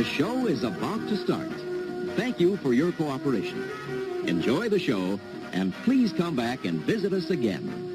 The show is about to start. Thank you for your cooperation. Enjoy the show, and please come back and visit us again.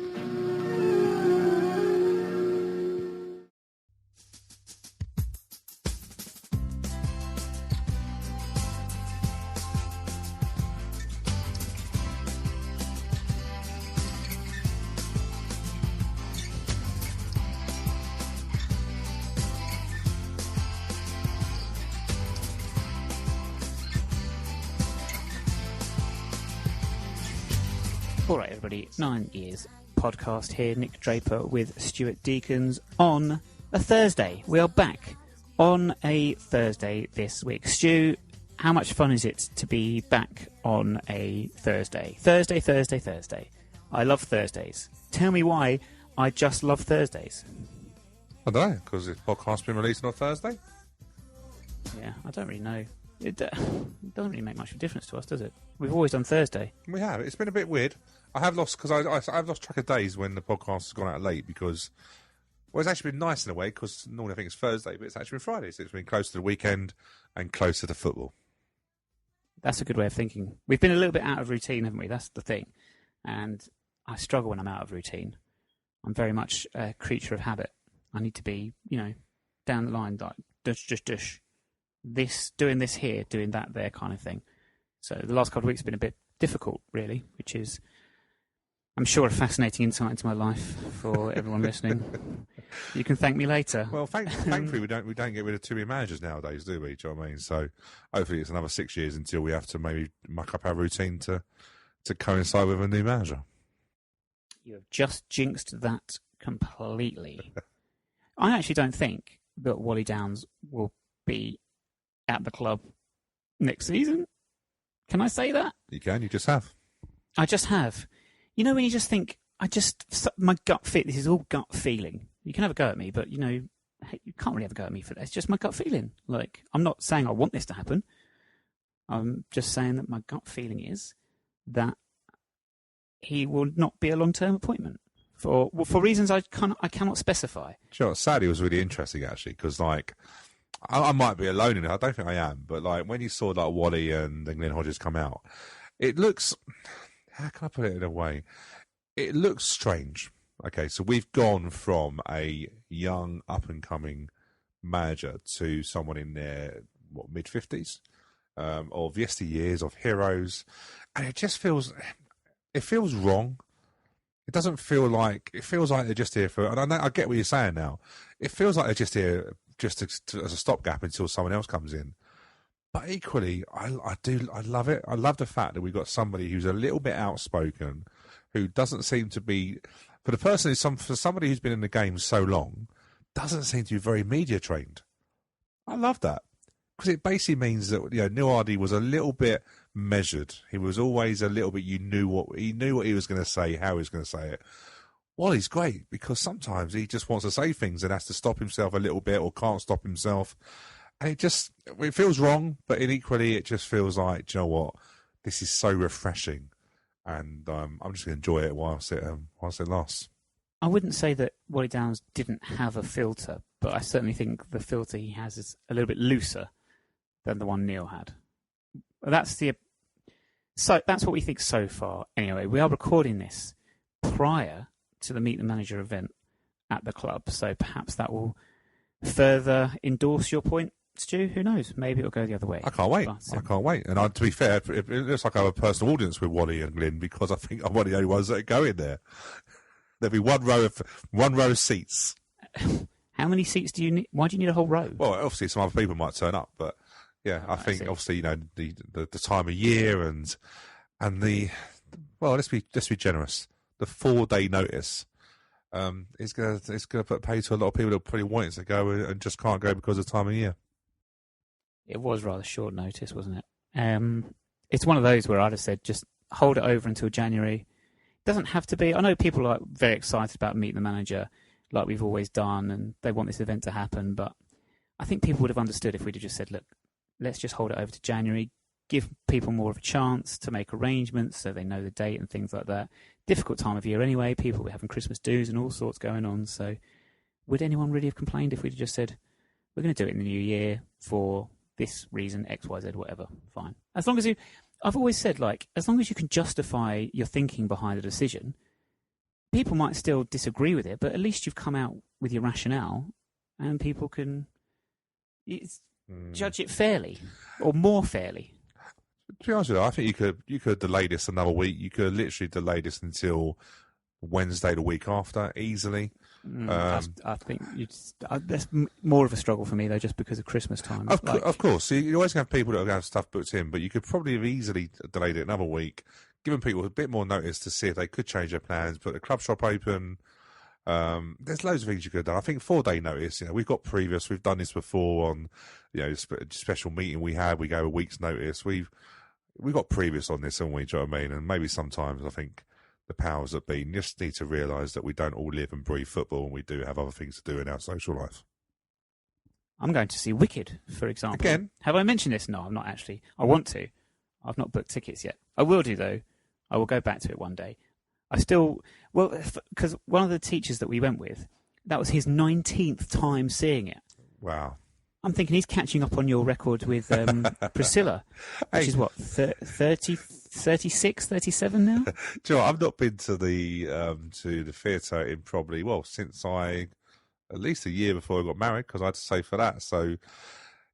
All right, everybody, 9 Years podcast here. Nick Draper with Stuart Deacons on a Thursday. We are back on a Thursday this week. Stu, how much fun is it to be back on a Thursday? Thursday. I love Thursdays. Tell me why I just love Thursdays. I don't know, because this podcast's been released on a Thursday? Yeah, I don't really know. It doesn't really make much of a difference to us, does it? We've always done Thursday. We have. It's been a bit weird. I have lost, because I've lost track of days when the podcast has gone out late, because, well, it's actually been nice in a way, because normally I think it's Thursday, but it's actually been Friday, so it's been close to the weekend and closer to football. That's a good way of thinking. We've been a little bit out of routine, haven't we? That's the thing. And I struggle when I'm out of routine. I'm very much a creature of habit. I need to be, down the line, like, dush. This, doing this here, doing that there kind of thing. So the last couple of weeks have been a bit difficult, really, which is, I'm sure, a fascinating insight into my life for everyone listening. You can thank me later. Well, thankfully we don't get rid of too many managers nowadays, do we? Do you know what I mean? So hopefully it's another 6 years until we have to maybe muck up our routine to coincide with a new manager. You have just jinxed that completely. I actually don't think that Wally Downes will be at the club next season. Can I say that? You can. You just have. I just have. You know, when you just think, my gut fit, this is all gut feeling. You can have a go at me, but, you can't really have a go at me for that. It's just my gut feeling. Like, I'm not saying I want this to happen. I'm just saying that my gut feeling is that he will not be a long-term appointment for reasons I cannot specify. Sure. Sadly, it was really interesting, actually, because, I might be alone in it. I don't think I am. But, when you saw, Wally and Glenn Hodges come out, it looks... How can I put it in a way? It looks strange. Okay, so we've gone from a young, up-and-coming manager to someone in their, mid-50s, of yesteryears, of heroes, and it just feels wrong. It doesn't feel like, it feels like they're just here for, and I get what you're saying now, it feels like they're just here just as a stopgap until someone else comes in. But equally, I love it. I love the fact that we've got somebody who's a little bit outspoken, who doesn't seem to be, for somebody who's been in the game so long, doesn't seem to be very media trained. I love that, because it basically means that Neil Ardie was a little bit measured. He was always a little bit. He knew what he was going to say, how he was going to say it. Wally's great, because sometimes he just wants to say things and has to stop himself a little bit, or can't stop himself. And it feels wrong, but equally it just feels like, do you know what? This is so refreshing, and I'm just going to enjoy it whilst it lasts. I wouldn't say that Wally Downes didn't have a filter, but I certainly think the filter he has is a little bit looser than the one Neil had. That's what we think so far. Anyway, we are recording this prior to the Meet the Manager event at the club, so perhaps that will further endorse your point, Stu. Who knows? Maybe it'll go the other way. I can't wait. And to be fair, it looks like I have a personal audience with Wally and Glyn, because I think I'm one of the only ones that are going there. There'll be one row of seats. How many seats do you need? Why do you need a whole row? Well, obviously some other people might turn up, but yeah, I think obviously the time of year and the, well, let's be generous. The 4-day notice. It's gonna put pay to a lot of people that probably wanted to go and just can't go because of the time of year. It was rather short notice, wasn't it? It's one of those where I'd have said just hold it over until January. It doesn't have to be. I know people are very excited about Meet the Manager, like we've always done, and they want this event to happen. But I think people would have understood if we'd have just said, look, let's just hold it over to January, give people more of a chance to make arrangements so they know the date and things like that. Difficult time of year anyway. People were having Christmas dues and all sorts going on. So would anyone really have complained if we'd have just said, we're going to do it in the new year for this reason, X, Y, Z, whatever. Fine. As long as I've always said, like, as long as you can justify your thinking behind a decision, people might still disagree with it, but at least you've come out with your rationale, and people can judge it fairly, or more fairly. To be honest with you, I think you could delay this another week. You could literally delay this until Wednesday the week after, easily. I think that's more of a struggle for me, though, just because of Christmas time. Of course. You always have people that have stuff booked in, but you could probably have easily delayed it another week, given people a bit more notice to see if they could change their plans, put the club shop open. There's loads of things you could have done. I think 4-day notice, we've got previous, we've done this before on, special meeting we had, we gave a week's notice. We've got previous on this, haven't we? Do you know what I mean? And maybe sometimes I think the powers that be just need to realise that we don't all live and breathe football, and we do have other things to do in our social life. I'm going to see Wicked, for example. Again? Have I mentioned this? No, I'm not actually. I want to. I've not booked tickets yet. I will do, though. I will go back to it one day. Because one of the teachers that we went with, that was his 19th time seeing it. Wow. I'm thinking he's catching up on your record with Priscilla, which is what, 36, 37 now? Do you know what? I've not been to the theatre in probably, since at least a year before I got married, because I had to save for that. So,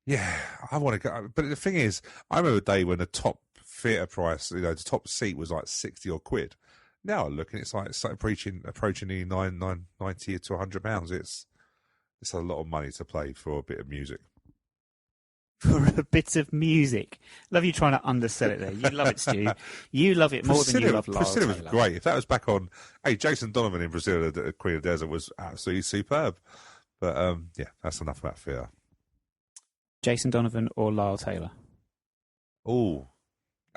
yeah, I want to go. But the thing is, I remember a day when the top theatre price, the top seat was like 60 odd quid. Now I look and it's like approaching the 90 to £100. It's a lot of money to play for a bit of music. For a bit of music. Love you trying to undersell it there. You love it, Stu. You love it more than you love Lyle Priscilla was Taylor. great. If that was back on... Hey, Jason Donovan in Priscilla, the Queen of the Desert, was absolutely superb. But, that's enough about theatre. Jason Donovan or Lyle Taylor? Oh,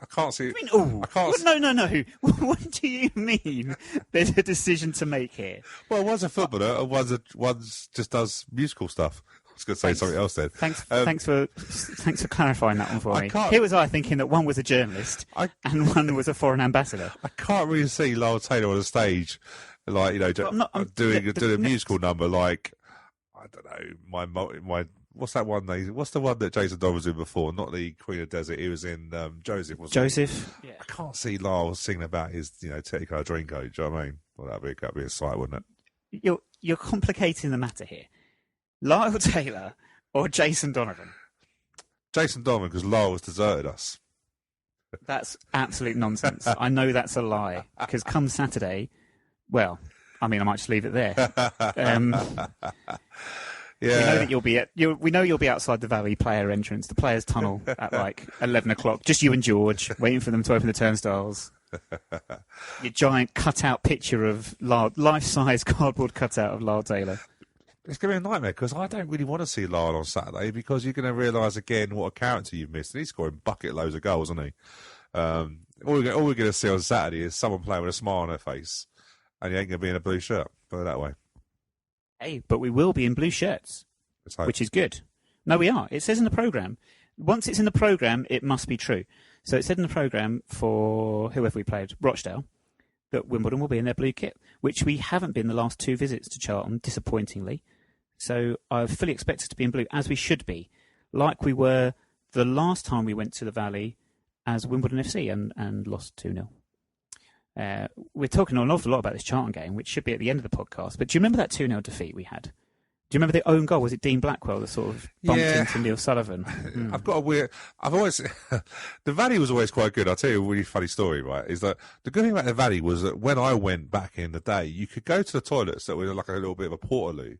I can't see... I mean, oh, I can't no. What do you mean there's a decision to make here? Well, one's a footballer and one's just does musical stuff. I was going to say something else then. Thanks for clarifying that one for me. Here was I thinking that one was a journalist and one was a foreign ambassador. I can't really see Lyle Taylor on a stage, like doing a musical number like, I don't know, my what's that one? What's the one that Jason Donovan was in before? Not the Queen of the Desert. He was in Joseph. Joseph. Yeah. I can't see Lyle singing about his Technicolor Dreamcoat. Do you know what I mean? Well, that'd be a sight, wouldn't it? You're complicating the matter here. Lyle Taylor or Jason Donovan? Jason Donovan, because Lyle has deserted us. That's absolute nonsense. I know that's a lie, because come Saturday, I might just leave it there. Yeah. We know that you'll be outside the Valley player entrance, the players' tunnel at like 11 o'clock. Just you and George waiting for them to open the turnstiles. Your giant cutout picture of life-size cardboard cutout of Lyle Taylor. It's going to be a nightmare, because I don't really want to see Lyle on Saturday, because you're going to realise again what a character you've missed. And he's scoring bucket loads of goals, isn't he? All we're going to see on Saturday is someone playing with a smile on their face, and he ain't going to be in a blue shirt. Put it that way. Hey, but we will be in blue shirts, which is good. No, we are. It says in the programme. Once it's in the programme, it must be true. So it said in the programme for whoever we played, Rochdale, that Wimbledon will be in their blue kit, which we haven't been the last 2 visits to Charlton, disappointingly. So I fully expect us to be in blue, as we should be, like we were the last time we went to the Valley as Wimbledon FC and lost 2-0. We're talking an awful lot about this Charlton game, which should be at the end of the podcast. But do you remember that 2-0 defeat we had? Do you remember the own goal? Was it Dean Blackwell that sort of bumped into Neil Sullivan? I've always... the Valley was always quite good. I'll tell you a really funny story, right? Is that the good thing about the Valley was that when I went back in the day, you could go to the toilets that were like a little bit of a portaloo,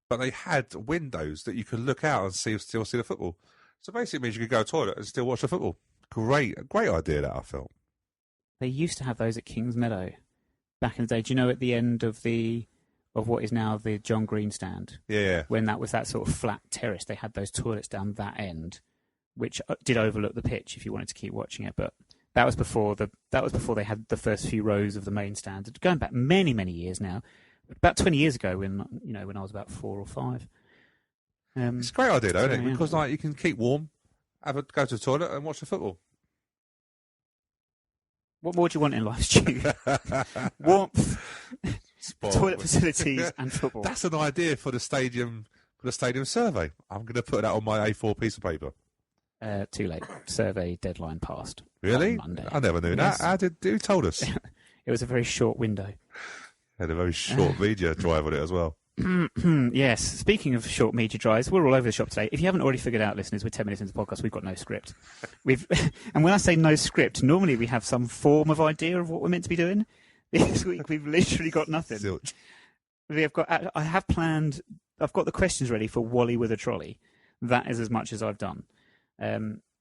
but they had windows that you could look out and still see the football. So basically it means you could go to the toilet and still watch the football. Great idea that I felt. They used to have those at Kingsmeadow back in the day. Do you know at the end of what is now the John Green stand? Yeah. When that was that sort of flat terrace, they had those toilets down that end, which did overlook the pitch if you wanted to keep watching it. But that was before they had the first few rows of the main stand. Going back many, many years now, about 20 years ago when I was about 4 or 5. It's a great idea, though, isn't it? Because you can keep warm, go to the toilet and watch the football. What more do you want in life, Stu? Warmth, toilet facilities, and football. That's an idea for the stadium survey. I'm going to put that on my A4 piece of paper. Too late. Survey deadline passed. Really? On Monday. I never knew Yes. that. Who told us? It was a very short window. Had a very short media drive on it as well. Yes. Speaking of short media drives, we're all over the shop today. If you haven't already figured out, listeners, we're 10 minutes into the podcast. We've got no script. And when I say no script, normally we have some form of idea of what we're meant to be doing. This week we've literally got nothing. Zilch. I've got the questions ready for Wally with a trolley. That is as much as I've done.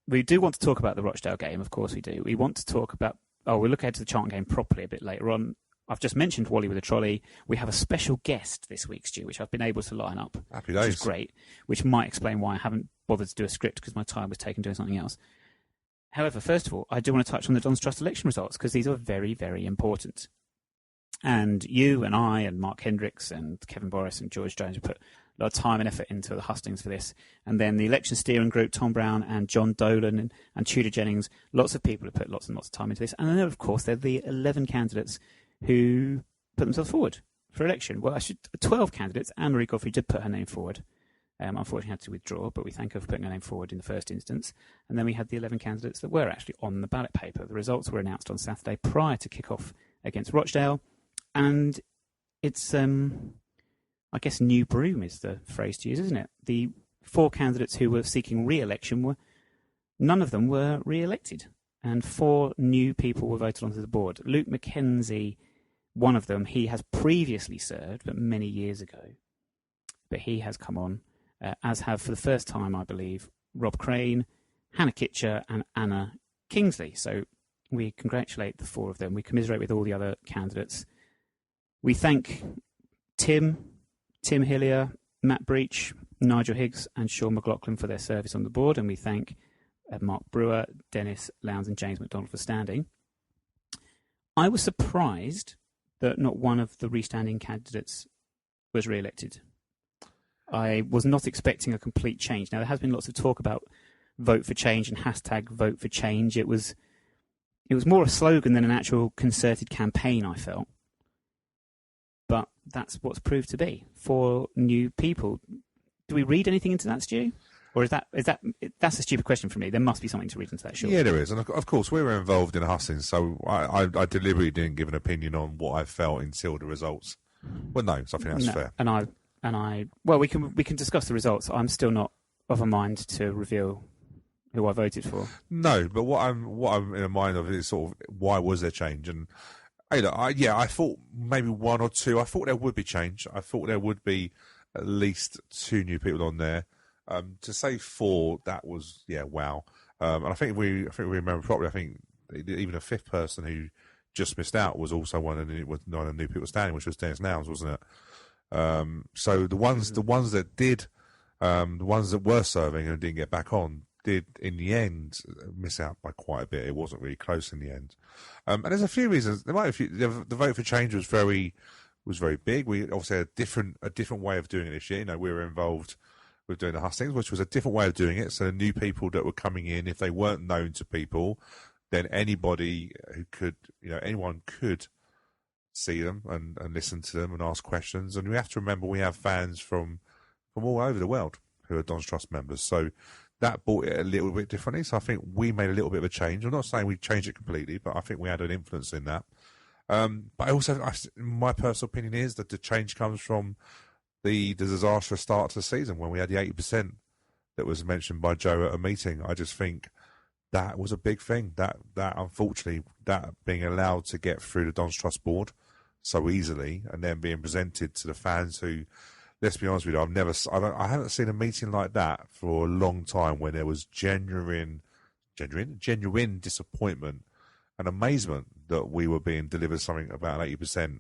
We do want to talk about the Rochdale game, of course we do. We want to talk about... we'll look ahead to the Charlton game properly a bit later on. I've just mentioned Wally with a trolley. We have a special guest this week, Stu, which I've been able to line up. Happy days. Which is great, which might explain why I haven't bothered to do a script because my time was taken doing something else. However, first of all, I do want to touch on the Don's Trust election results because these are very, very important. And you and I and Mark Hendricks and Kevin Boris and George Jones have put a lot of time and effort into the hustings for this. And then the election steering group, Tom Brown and John Dolan and Tudor Jennings, lots of people have put lots and lots of time into this. And then, of course, there are the 11 candidates who put themselves forward for election. Well, 12 candidates. Anne-Marie Godfrey did put her name forward. Unfortunately, had to withdraw, but we thank her for putting her name forward in the first instance. And then we had the 11 candidates that were actually on the ballot paper. The results were announced on Saturday prior to kick-off against Rochdale. And it's, I guess, new broom is the phrase to use, isn't it? The 4 candidates who were seeking re-election none of them were re-elected. And 4 new people were voted onto the board. Luke McKenzie, one of them, he has previously served, but many years ago. But he has come on, as have for the first time, I believe, Rob Crane, Hannah Kitcher, and Anna Kingsley. So we congratulate the 4 of them. We commiserate with all the other candidates. We thank Tim Hillier, Matt Breach, Nigel Higgs, and Sean McLaughlin for their service on the board. And we thank Mark Brewer, Dennis Lowndes, and James McDonald for standing. I was surprised that not one of the restanding candidates was re-elected. I was not expecting a complete change. Now, there has been lots of talk about vote for change and hashtag vote for change. It was more a slogan than an actual concerted campaign, I felt. But that's what's proved to be. 4 new people. Do we read anything into that, Stu? Or that's a stupid question for me. There must be something to read into that, sure. Yeah, there is. And of course, we were involved in the hustings, so I deliberately didn't give an opinion on what I felt until the results. Well, no, so I think that's fair. Well, we can discuss the results. I'm still not of a mind to reveal who I voted for. No, but what I'm in a mind of is sort of why was there change? And hey, look, I thought maybe 1 or 2. I thought there would be change. I thought there would be at least 2 new people on there. To say 4, that was wow. And I think if we remember properly, I think even a 5th person who just missed out was also one of the new people standing, which was Dennis Lowndes, wasn't it? So the ones that did, the ones that were serving and didn't get back on, did in the end miss out by quite a bit. It wasn't really close in the end. And there's a few reasons. There might be the vote for change was very big. We obviously had a different way of doing it this year. We were involved with doing the hustings, which was a different way of doing it. So the new people that were coming in, if they weren't known to people, then anybody who could, anyone could see them and listen to them and ask questions. And we have to remember we have fans from all over the world who are Don's Trust members. So that brought it a little bit differently. So I think we made a little bit of a change. I'm not saying we changed it completely, but I think we had an influence in that. But my personal opinion is that the change comes from the disastrous start to the season when we had the 80% that was mentioned by Joe at a meeting. I just think that was a big thing. That unfortunately, that being allowed to get through the Don's Trust board so easily and then being presented to the fans who, let's be honest with you, I haven't seen a meeting like that for a long time when there was genuine disappointment and amazement that we were being delivered something about 80%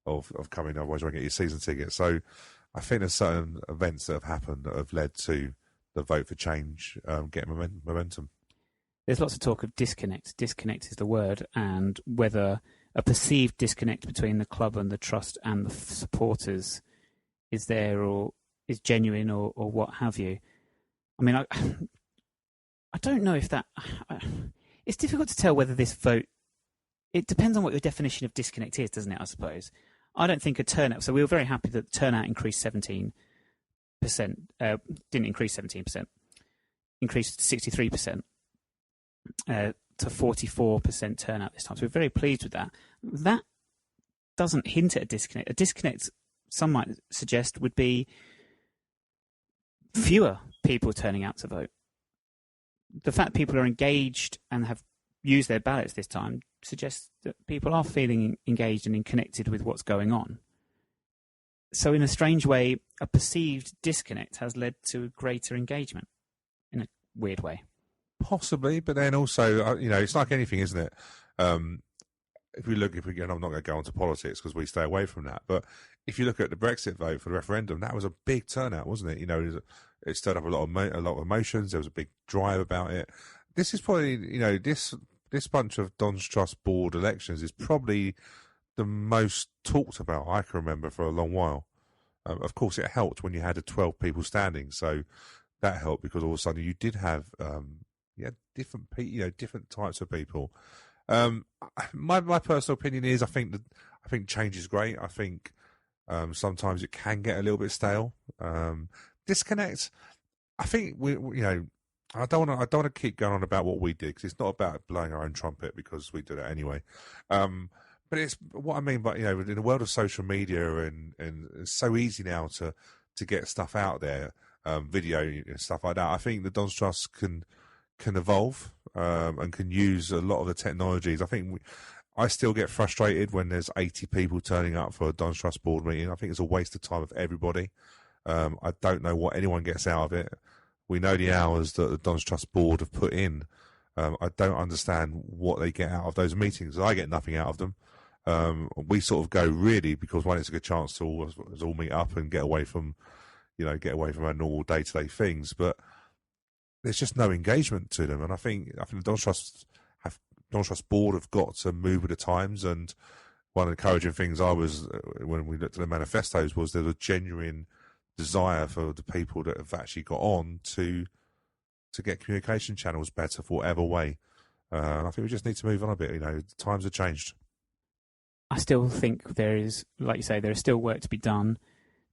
of coming, otherwise you won't get your season ticket. So I think there's certain events that have happened that have led to the vote for change getting momentum. There's lots of talk of disconnect. Disconnect is the word, and whether a perceived disconnect between the club and the trust and the supporters is there or is genuine or what have you. I mean, I don't know if that... it's difficult to tell whether this vote... It depends on what your definition of disconnect is, doesn't it, I suppose? I don't think a turnout... So we were very happy that turnout increased 17%. Didn't increase 17%. increased to 63%, to 44% turnout this time. So we're very pleased with that. That doesn't hint at a disconnect. A disconnect, some might suggest, would be fewer people turning out to vote. The fact people are engaged and have used their ballots this time suggests that people are feeling engaged and connected with what's going on. So in a strange way, a perceived disconnect has led to greater engagement in a weird way. Possibly, but then also, it's like anything, isn't it? If we again, I'm not going to go into politics because we stay away from that. But if you look at the Brexit vote for the referendum, that was a big turnout, wasn't it? It stirred up a lot of emotions. There was a big drive about it. This is probably, this bunch of Don's Trust Board elections is probably the most talked about I can remember for a long while. Of course, it helped when you had 12 people standing, so that helped because all of a sudden you did have different types of people. My personal opinion is I think change is great. I think sometimes it can get a little bit stale. Disconnect. I think I don't want to keep going on about what we did because it's not about blowing our own trumpet because we do that anyway. But it's what I mean by in the world of social media and it's so easy now to get stuff out there, video and stuff like that. I think the Don's Trust can evolve and can use a lot of the technologies. I think I still get frustrated when there's 80 people turning up for a Don's Trust board meeting. I think it's a waste of time of everybody. I don't know what anyone gets out of it. We know the hours that the Don's Trust board have put in. I don't understand what they get out of those meetings. I get nothing out of them. We sort of go really because one, it's a good chance to all meet up and get away from our normal day-to-day things. But there's just no engagement to them, and I think the Don's Trust board have got to move with the times. And one of the encouraging things when we looked at the manifestos was there was a genuine desire for the people that have actually got on to get communication channels better for whatever way. And I think we just need to move on a bit. The times have changed. I still think there is, like you say, there is still work to be done.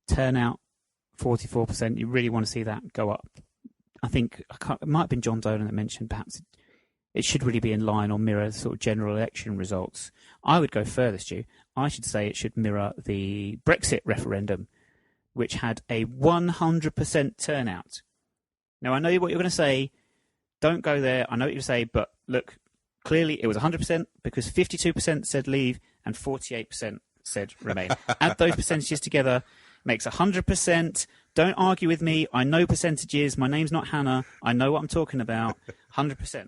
Turnout, 44%. You really want to see that go up. I think it might have been John Dolan that mentioned perhaps it should really be in line or mirror sort of general election results. I would go further, Stu. I should say it should mirror the Brexit referendum, which had a 100% turnout. Now, I know what you're going to say. Don't go there. I know what you're going to say, but look, clearly it was 100% because 52% said leave and 48% said remain. Add those percentages together, makes 100%. Don't argue with me. I know percentages. My name's not Hannah. I know what I'm talking about. 100%.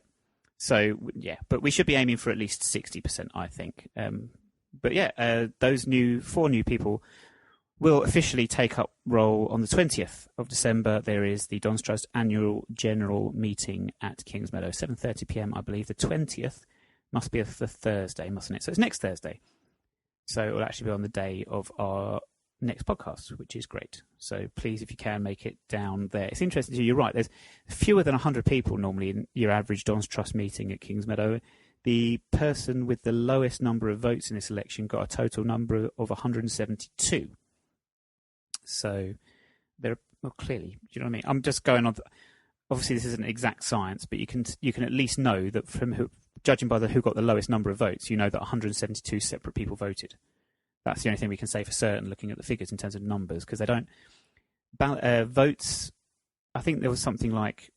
So, yeah, but we should be aiming for at least 60%, I think. But yeah, those 4 new people will officially take up role on the 20th of December. There is the Don's Trust annual general meeting at Kingsmeadow, 7:30 p.m, I believe. The 20th must be the Thursday, mustn't it? So it's next Thursday. So it will actually be on the day of our next podcast, which is great. So please, if you can, make it down there. It's interesting. You're right. There's fewer than 100 people normally in your average Don's Trust meeting at Kingsmeadow. The person with the lowest number of votes in this election got a total number of 172. So clearly, do you know what I mean? I'm just going on. Obviously, this isn't exact science, but you can at least know that judging by who got the lowest number of votes, you know that 172 separate people voted. That's the only thing we can say for certain, looking at the figures in terms of numbers, because they don't votes. I think there was something like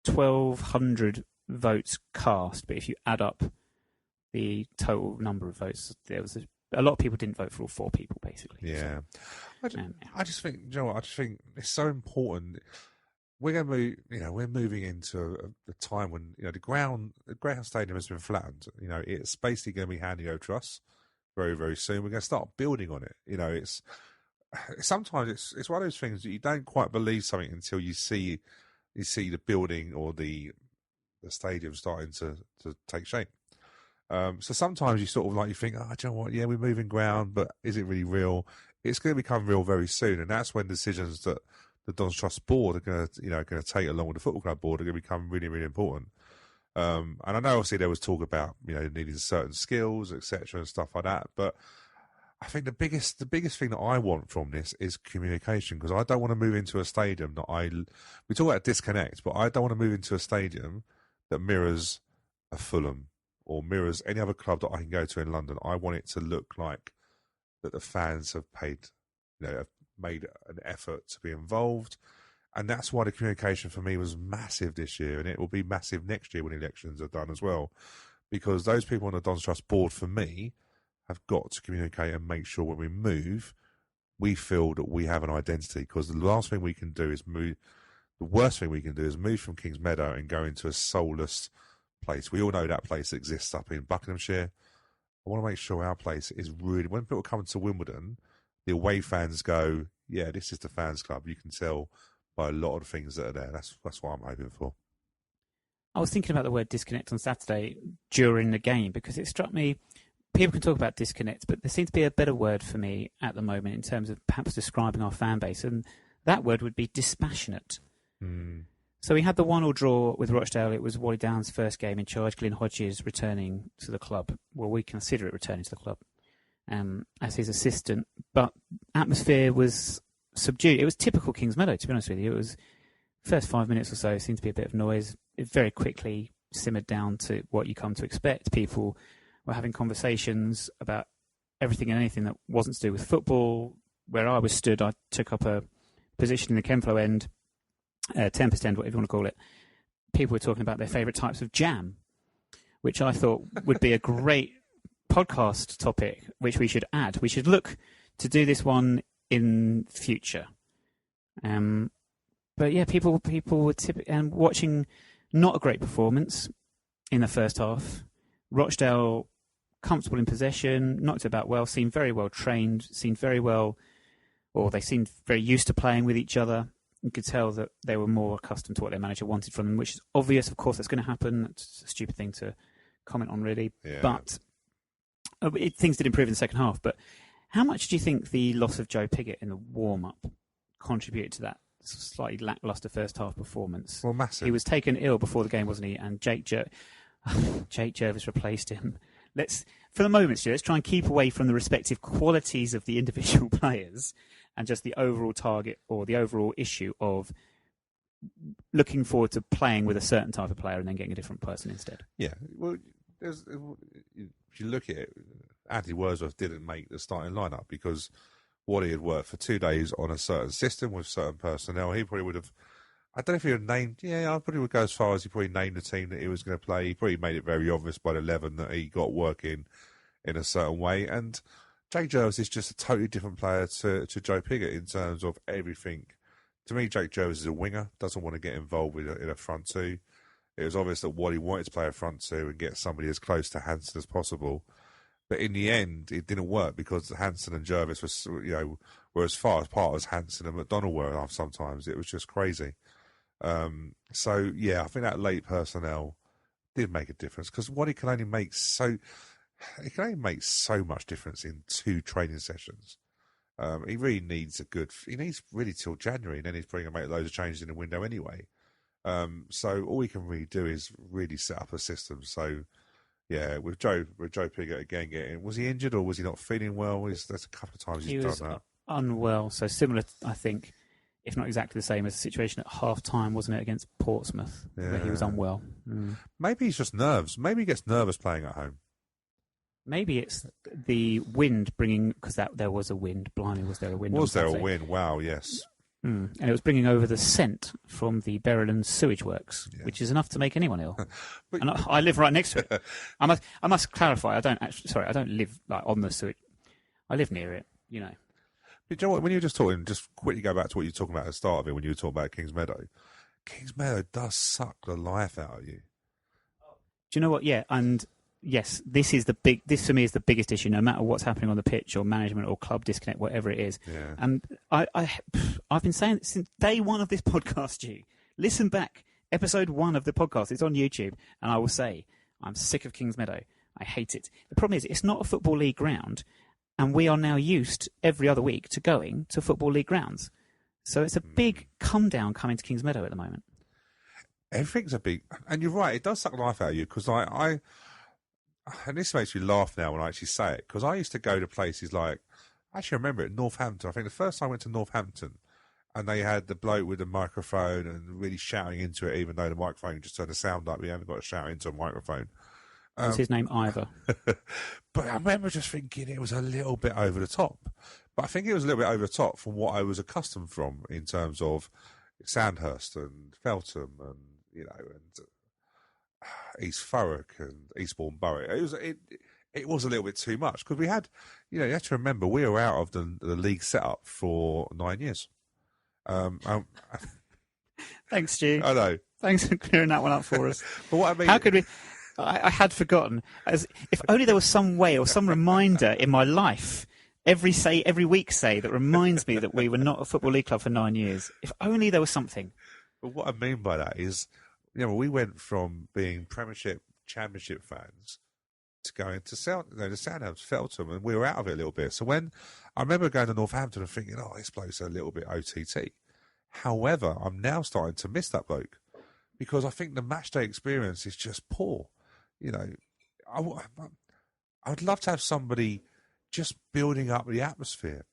1,200 votes cast, but if you add up the total number of votes, there was a lot of people didn't vote for all 4 people, basically. Yeah, so, I just think, you know what? I just think it's so important. We're going to move. We're moving into a time when the Greyhound Stadium has been flattened. It's basically going to be handing over to us very, very soon. We're going to start building on it. Sometimes it's one of those things that you don't quite believe something until you see the building or the stadium starting to take shape. So sometimes you sort of you think, oh, do you know what? Yeah, we're moving ground, but is it really real? It's going to become real very soon, and that's when decisions that the Don's Trust board are going to take along with the football club board are going to become really, really important. And I know obviously there was talk about needing certain skills, etc., and stuff like that. But I think the biggest thing that I want from this is communication, because I don't want to move into a stadium that we talk about disconnect, but I don't want to move into a stadium that mirrors a Fulham or mirrors any other club that I can go to in London. I want it to look like that the fans have have made an effort to be involved. And that's why the communication for me was massive this year, and it will be massive next year when elections are done as well, because those people on the Dons Trust board, for me, have got to communicate and make sure when we move, we feel that we have an identity. Because the last thing we can do is move. The worst thing we can do is move from Kingsmeadow and go into a soulless place. We all know that place exists up in Buckinghamshire. I want to make sure our place is really, when people come to Wimbledon, the away fans go, yeah, this is the fans club. You can tell by a lot of the things that are there. That's what I'm hoping for. I was thinking about the word disconnect on Saturday during the game, because it struck me, people can talk about disconnect, but there seems to be a better word for me at the moment in terms of perhaps describing our fan base, and that word would be dispassionate. So we had the 1-1 draw with Rochdale. It was Wally Downes' first game in charge. Glyn Hodges returning to the club. Well, we consider it returning to the club as his assistant, but atmosphere was subdued. It was typical Kingsmeadow, to be honest with you. It was first 5 minutes or so, seemed to be a bit of noise. It very quickly simmered down to what you come to expect. People were having conversations about everything and anything that wasn't to do with football. Where I was stood, I took up a position in the Kenflo end, Tempest end, whatever you want to call it. People were talking about their favourite types of jam, which I thought would be a great podcast topic, which we should add. We should look to do this one in future. But yeah, people were watching not a great performance in the first half. Rochdale comfortable in possession, knocked about well, seemed very well trained, seemed very well, or they seemed very used to playing with each other. You could tell that they were more accustomed to what their manager wanted from them, which is obvious. Of course, that's going to happen. It's a stupid thing to comment on, really. Yeah. But things did improve in the second half. But how much do you think the loss of Joe Pickett in the warm-up contributed to that slightly lacklustre first-half performance? Well, massive. He was taken ill before the game, wasn't he? And Jake Jervis replaced him. For the moment, Stuart, let's try and keep away from the respective qualities of the individual players and just the overall target or the overall issue of looking forward to playing with a certain type of player and then getting a different person instead. Yeah, well, if you look at it, Andy Wordsworth didn't make the starting lineup because Wally had worked for 2 days on a certain system with certain personnel. He probably would have, I don't know if he would have named, I probably would go as far as he probably named the team that he was going to play. He probably made it very obvious by the 11 that he got working in a certain way. And Jake Jervis is just a totally different player to Joe Pickett in terms of everything. To me, Jake Jervis is a winger, doesn't want to get involved in a front two. It was obvious that Wally wanted to play a front two and get somebody as close to Hansen as possible. But in the end, it didn't work because Hansen and Jervis were as far apart as Hansen and McDonald were sometimes. It was just crazy. I think that late personnel did make a difference because Wally can only make so much difference in 2 training sessions. He really needs really till January, and then he's probably going to make loads of changes in the window anyway. So all he can really do is really set up a system. So yeah, with Joe Pickett again was he injured or was he not feeling well? That's a couple of times he's done that. Unwell, so similar, I think, if not exactly the same as the situation at half-time, wasn't it, against Portsmouth, where he was unwell. Maybe he's just nerves. Maybe he gets nervous playing at home. Maybe it's the wind bringing, because there was a wind. Blimey, was there a wind? Was there a wind? Wow, yes. And it was bringing over the scent from the Berrylands sewage works, which is enough to make anyone ill. And I live right next to it. I must clarify. I don't live on the sewage. I live near it. But you know what? When you were just talking, just quickly go back to what you were talking about at the start of it. When you were talking about Kingsmeadow, Kingsmeadow does suck the life out of you. Do you know what? Yeah, and yes, this for me is the biggest issue. No matter what's happening on the pitch or management or club disconnect, whatever it is. Yeah. And I've been saying it since day one of this podcast. You listen back, episode 1 of the podcast. It's on YouTube, and I will say I'm sick of Kingsmeadow. I hate it. The problem is it's not a football league ground, and we are now used every other week to going to football league grounds. So it's a big come down coming to Kingsmeadow at the moment. Everything's a big, and you're right. It does suck the life out of you because and this makes me laugh now when I actually say it, because I used to go to places like, I actually remember it, Northampton. I think the first time I went to Northampton, and they had the bloke with the microphone and really shouting into it, even though the microphone just turned the sound up. We haven't got to shout into a microphone. What's his name? Ivor. But I remember just thinking it was a little bit over the top. But I think it was a little bit over the top from what I was accustomed from in terms of Sandhurst and Feltham and, you know, and East Thurrock and Eastbourne Borough. It was a little bit too much, because we had, you know, you have to remember we were out of the league setup for 9 years. Thanks, Stu. I know. Thanks for clearing that one up for us. But what I mean, how could we? I had forgotten. As if only there was some way or some reminder in my life every week, that reminds me that we were not a Football League club for 9 years. If only there was something. But what I mean by that is, you know, we went from being Premiership, Championship fans to going to Sandhurst, Feltham, and we were out of it a little bit. So when I remember going to Northampton and thinking, oh, this bloke's a little bit OTT. However, I'm now starting to miss that bloke, because I think the matchday experience is just poor. You know, I would love to have somebody just building up the atmosphere.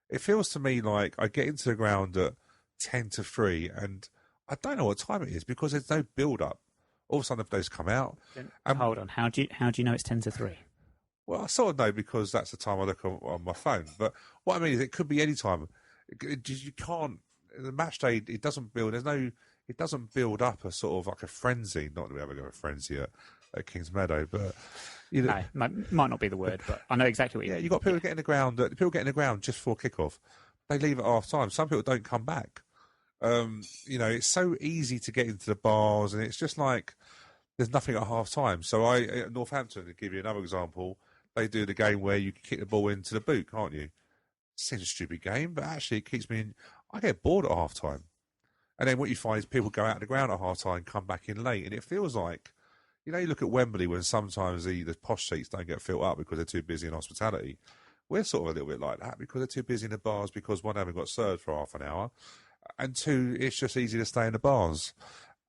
It feels to me like I get into the ground at 10 to 3 and I don't know what time it is, because there's no build-up. All of a sudden, the players come out. Hold on, how do you know it's 10 to 3? Well, I sort of know, because that's the time I look on my phone. But what I mean is, it could be any time. You can't. The match day, it doesn't build. It doesn't build up a sort of like a frenzy. Not that we ever go a frenzy at Kingsmeadow, but you know, no, might not be the word, but I know exactly what you mean. Yeah, you got people getting the ground. People get in the ground just for kickoff. They leave at half time. Some people don't come back. You know, it's so easy to get into the bars, and it's just like there's nothing at half time. So at Northampton, to give you another example, they do the game where you can kick the ball into the boot, can't you? Seems a stupid game, but actually it keeps me in. I get bored at half time. And then what you find is people go out of the ground at half time, come back in late, and it feels like, you know, you look at Wembley when sometimes the posh seats don't get filled up because they're too busy in hospitality. We're sort of a little bit like that, because they're too busy in the bars, because one, haven't got served for half an hour, and two, it's just easy to stay in the bars.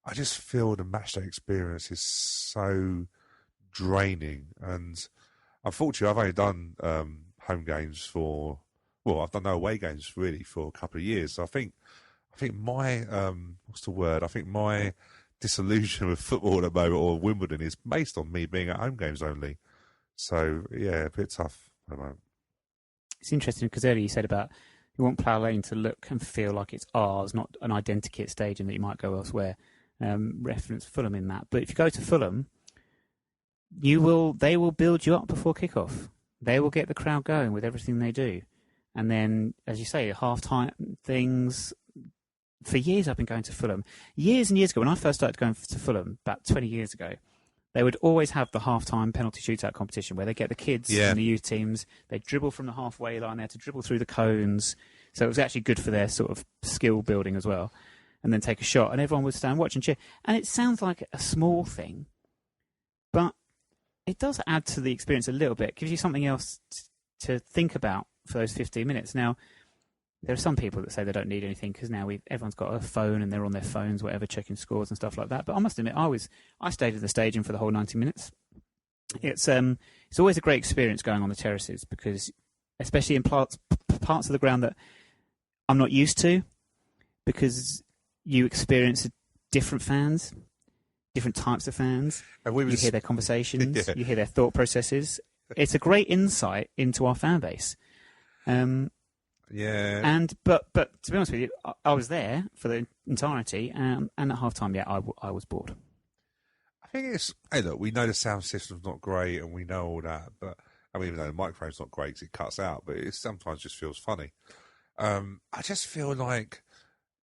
I just feel the matchday experience is so draining, and unfortunately I've only done home games I've done no away games really for a couple of years. So I think my my disillusion with football at the moment, or Wimbledon, is based on me being at home games only. So yeah, a bit tough at the moment. It's interesting, because earlier you said about you want Plough Lane to look and feel like it's ours, not an identikit stadium that you might go elsewhere. Reference Fulham in that. But if you go to Fulham, they will build you up before kickoff. They will get the crowd going with everything they do. And then, as you say, half-time things. For years I've been going to Fulham. Years and years ago, when I first started going to Fulham, about 20 years ago, they would always have the half-time penalty shootout competition where they get the kids and the youth teams. They dribble from the halfway line. They had to dribble through the cones. So it was actually good for their sort of skill building as well. And then take a shot. And everyone would stand and watch and cheer. And it sounds like a small thing, but it does add to the experience a little bit. It gives you something else to think about for those 15 minutes. Now, there are some people that say they don't need anything because now everyone's got a phone and they're on their phones, whatever, checking scores and stuff like that. But I must admit, I stayed at the stadium for the whole 90 minutes. It's always a great experience going on the terraces, because especially in parts of the ground that I'm not used to, because you experience different fans, different types of fans. You hear their conversations, you hear their thought processes. It's a great insight into our fan base. Yeah. But to be honest with you, I was there for the entirety, and at half time, I was bored. I think hey, look, we know the sound system's not great, and we know all that, but I mean, even though the microphone's not great because it cuts out, but it sometimes just feels funny. I just feel like,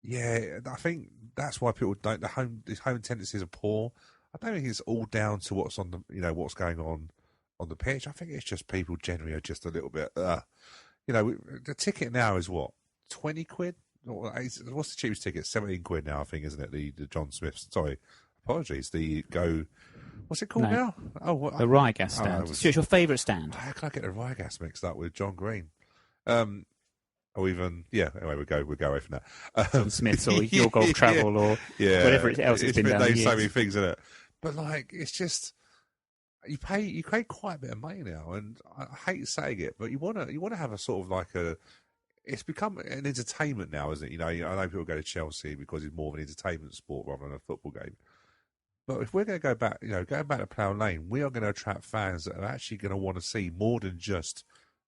I think that's why people don't. The home tendencies are poor. I don't think it's all down to what's on what's going on the pitch. I think it's just people generally are just a little bit. The ticket now is what, 20 quid? What's the cheapest ticket? 17 quid now, I think, isn't it? The John Smith's. Sorry, apologies. The Go. What's it called now? Oh, the Ryegas stand. It's your favourite stand. How can I get the Ryegas mixed up with John Green? Anyway, we'll go away from that. John Smith's or Your Golf Travel or whatever else it's been done. So many things in it, but like it's just. you pay quite a bit of money now, and I hate saying it, but you want to have a sort of like a. It's become an entertainment now, isn't it? You know, I know people go to Chelsea because it's more of an entertainment sport rather than a football game. But if we're going to go back, going back to Plough Lane, we are going to attract fans that are actually going to want to see more than just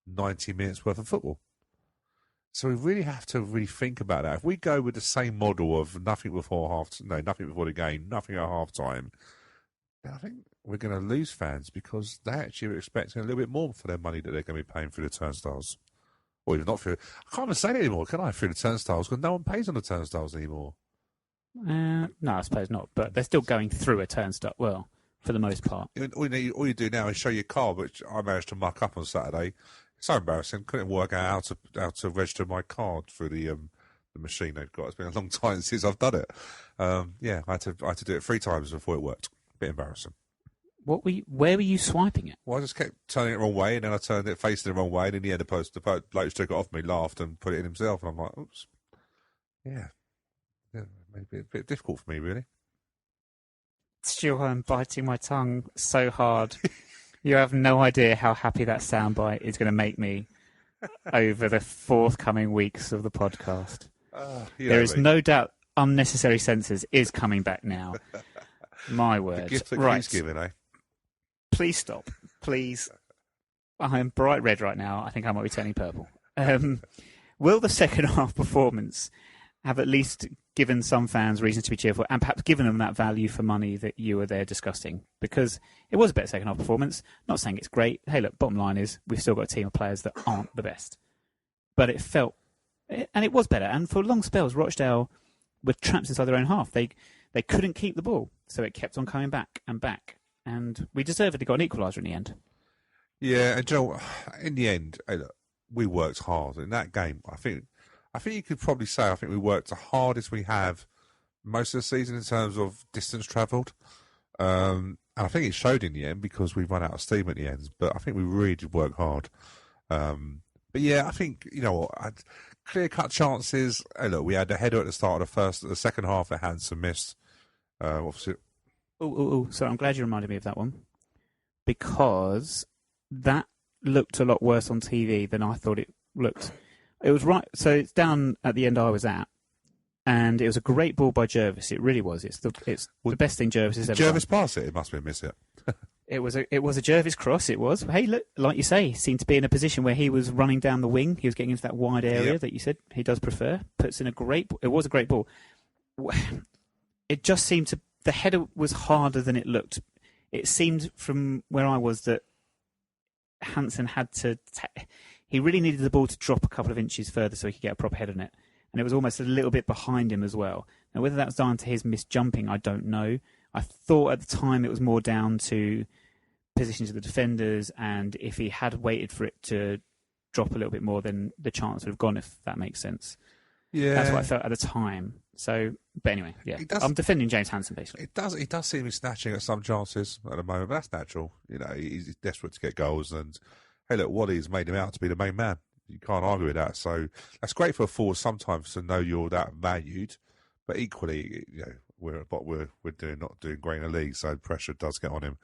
90 minutes worth of football. So we really have to really think about that. If we go with the same model of nothing before the game, nothing at half time, then I think we're going to lose fans because they actually are expecting a little bit more for their money that they're going to be paying through the turnstiles. Or even not through. I can't even say it anymore, can I? Through the turnstiles, because no one pays on the turnstiles anymore. No, I suppose not. But they're still going through a turnstile. Well, for the most part. All you do now is show your car, which I managed to muck up on Saturday. It's so embarrassing. Couldn't work out how to register my card through the machine they've got. It's been a long time since I've done it. I had to do it 3 times before it worked. Bit embarrassing. Where were you swiping it? Well, I just kept turning it the wrong way, and then I turned it facing the wrong way, and in the end, the bloke who took it off me laughed and put it in himself, and I'm like, oops. Yeah, maybe a bit difficult for me, really. Still, I'm biting my tongue so hard. You have no idea how happy that soundbite is going to make me over the forthcoming weeks of the podcast. There is no doubt unnecessary censors is coming back now. My word. The gift that right. keeps giving, eh? Please stop. Please. I am bright red right now. I think I might be turning purple. Will the second half performance have at least given some fans reason to be cheerful and perhaps given them that value for money that you were there discussing? Because it was a better second half performance. Not saying it's great. Hey, look, bottom line is we've still got a team of players that aren't the best. But it felt... And it was better. And for long spells, Rochdale were trapped inside their own half. They couldn't keep the ball. So it kept on coming back and back. And we deservedly got an equaliser in the end. Yeah, and Joe, in the end, hey, look, we worked hard in that game. I think you could probably say we worked the hardest we have most of the season in terms of distance travelled. And I think it showed in the end because we run out of steam at the end. But I think we really did work hard. But yeah, I think, clear-cut chances. Hey, look, we had the header at the start of the second half that Hansens missed. Obviously. So I'm glad you reminded me of that one because that looked a lot worse on TV than I thought it looked. It was right. So it's down at the end I was at, and it was a great ball by Jervis. It really was. It's the best thing Jervis has ever done. Jervis pass it? It must have been miss it. It was a Jervis cross. It was. Hey, look, like you say, he seemed to be in a position where he was running down the wing. He was getting into that wide area that you said he does prefer. Puts in a great. It was a great ball. It just seemed to. The header was harder than it looked. It seemed from where I was that Hansens had to... he really needed the ball to drop a couple of inches further so he could get a proper head on it. And it was almost a little bit behind him as well. Now, whether that's down to his misjumping, I don't know. I thought at the time it was more down to positions of the defenders, and if he had waited for it to drop a little bit more, then the chance would have gone, if that makes sense. Yeah. That's what I felt at the time. So, but anyway, yeah. I'm defending James Hansens, basically. He does seem to be snatching at some chances at the moment, but that's natural. He's desperate to get goals, and hey, look, Wally's made him out to be the main man. You can't argue with that. So that's great for a forward sometimes to know you're that valued, but equally, we're not doing great in the league, so pressure does get on him.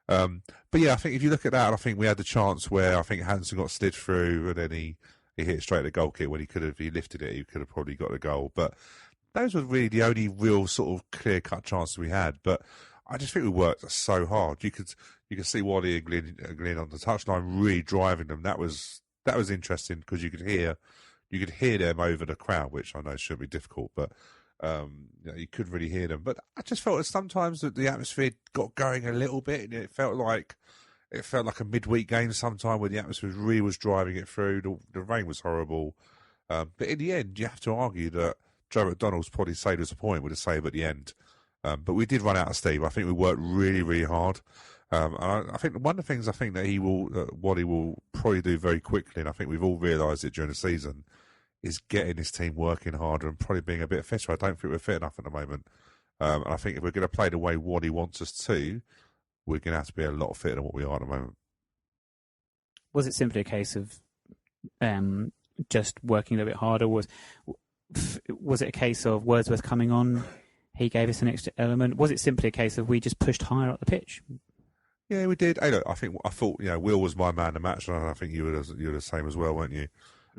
But yeah, I think if you look at that, I think we had the chance where I think Hansens got slid through, and then he hit straight at the goal kick when he lifted it, he could have probably got the goal, but. Those were really the only real sort of clear-cut chances we had. But I just think we worked so hard. You could see Wally and Glenn on the touchline really driving them. That was interesting because you could hear them over the crowd, which I know shouldn't be difficult, but you could really hear them. But I just felt that sometimes that the atmosphere got going a little bit, and it felt like a midweek game sometime where the atmosphere really was driving it through. The rain was horrible, but in the end, you have to argue that. Joe McDonald's probably saved us a point with a save at the end. But we did run out of steam. I think we worked really, really hard. And I think one of the things I think that Wally will probably do very quickly, and I think we've all realised it during the season, is getting his team working harder and probably being a bit fitter. I don't think we're fit enough at the moment. And I think if we're going to play the way Wally wants us to, we're going to have to be a lot fitter than what we are at the moment. Was it simply a case of just working a little bit harder? Was it a case of Wordsworth coming on? He gave us an extra element. Was it simply a case of we just pushed higher up the pitch? Yeah, we did. Hey, look, I thought Will was my man of the match, and I think you were the same as well, weren't you?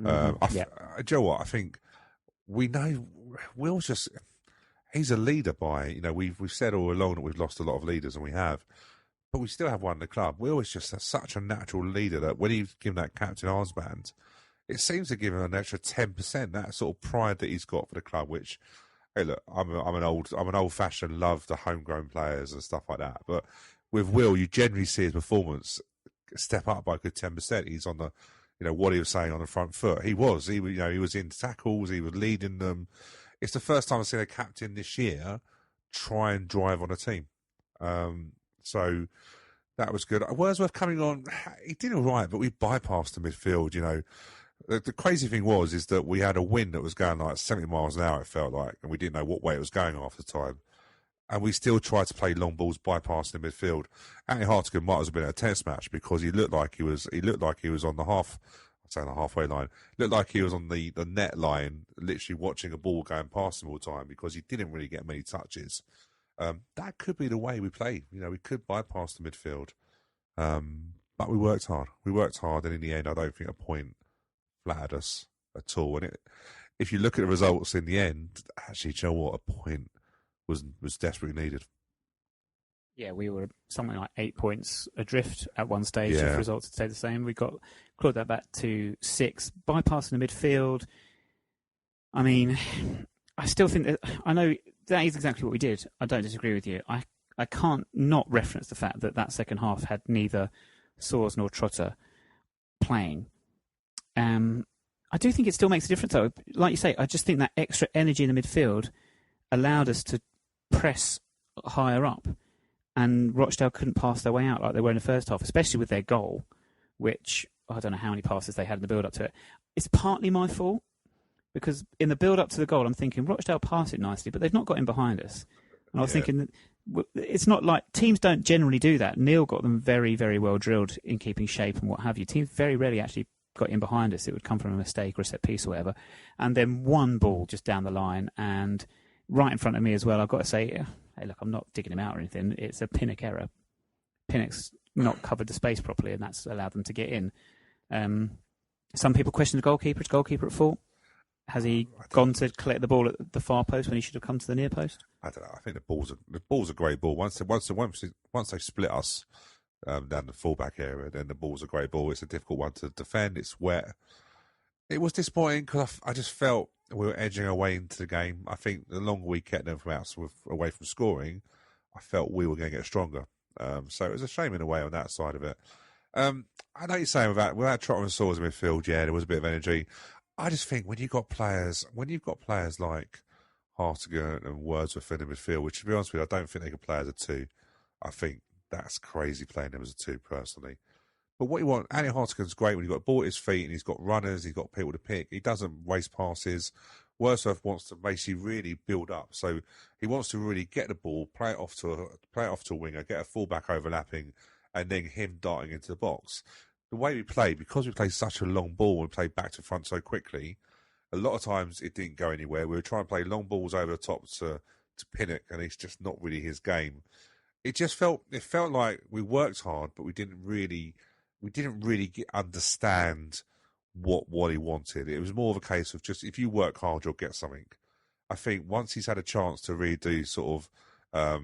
Yeah. Do you know what? I think we know Will's just. He's a leader we've said all along that we've lost a lot of leaders, and we have, but we still have one in the club. Will is just such a natural leader that when he's given that captain armband, it seems to give him an extra 10%. That sort of pride that he's got for the club. Which, hey, look, I'm an old fashioned, love the homegrown players and stuff like that. But with Will, you generally see his performance step up by a good 10%. He's on the, what he was saying on the front foot. He was in tackles. He was leading them. It's the first time I've seen a captain this year try and drive on a team. So that was good. Wordsworth coming on, he did all right, but we bypassed the midfield, The crazy thing is that we had a wind that was going like 70 miles an hour, it felt like, and we didn't know what way it was going half the time. And we still tried to play long balls, bypassing the midfield. Anthony Hartigan might have been a test match because he looked like he was on the halfway line. Looked like he was on the net line, literally watching a ball going past him all the time because he didn't really get many touches. That could be the way we play. We could bypass the midfield. But we worked hard. And in the end, I don't think a point flattered us at all. And if you look at the results in the end, actually, do you know what? A point was desperately needed. Yeah, we were something like 8 points adrift at one stage. If the results had stayed the same, we clawed that back to 6, bypassing the midfield. I mean, I still think that I know that is exactly what we did. I don't disagree with you. I can't not reference the fact that second half had neither Soares nor Trotter playing. I do think it still makes a difference, though. Like you say, I just think that extra energy in the midfield allowed us to press higher up, and Rochdale couldn't pass their way out like they were in the first half, especially with their goal, which I don't know how many passes they had in the build-up to it. It's partly my fault, because in the build-up to the goal, I'm thinking, Rochdale passed it nicely, but they've not got in behind us. And I was thinking, it's not like, teams don't generally do that. Neil got them very, very well drilled in keeping shape and what have you. Teams very rarely actually got in behind us. It would come from a mistake or a set piece or whatever. And then one ball just down the line, and right in front of me as well, I've got to say, hey, look, I'm not digging him out or anything. It's a Pinnock error. Pinnock's not covered the space properly, and that's allowed them to get in. Some people question the goalkeeper. Is goalkeeper at fault? Has he gone to collect the ball at the far post when he should have come to the near post? I don't know. I think the ball's a great ball. Once they split us down the fullback area, then the ball's a great ball. It's a difficult one to defend. It's wet. It was disappointing because I just felt we were edging our way into the game. I think the longer we kept them away from scoring, I felt we were going to get stronger. So it was a shame in a way on that side of it. I know you're saying without Trotter and Soares in midfield, there was a bit of energy. I just think when you've got players like Hartigan and Wordsworth in the midfield, which to be honest with you, I don't think they could play as a 2. I think that's crazy playing them as a 2 personally. But what you want, Andy Hartigan's great when he's got a ball at his feet and he's got runners, he's got people to pick. He doesn't waste passes. Wordsworth wants to basically really build up. So he wants to really get the ball, play it off to a winger, get a fullback overlapping, and then him darting into the box. The way we play, because we play such a long ball and play back to front so quickly, a lot of times it didn't go anywhere. We were trying to play long balls over the top to Pinnock, and it's just not really his game. It felt like we worked hard, but we didn't really understand what he wanted. It was more of a case of just, if you work hard, you'll get something. I think once he's had a chance to really do sort of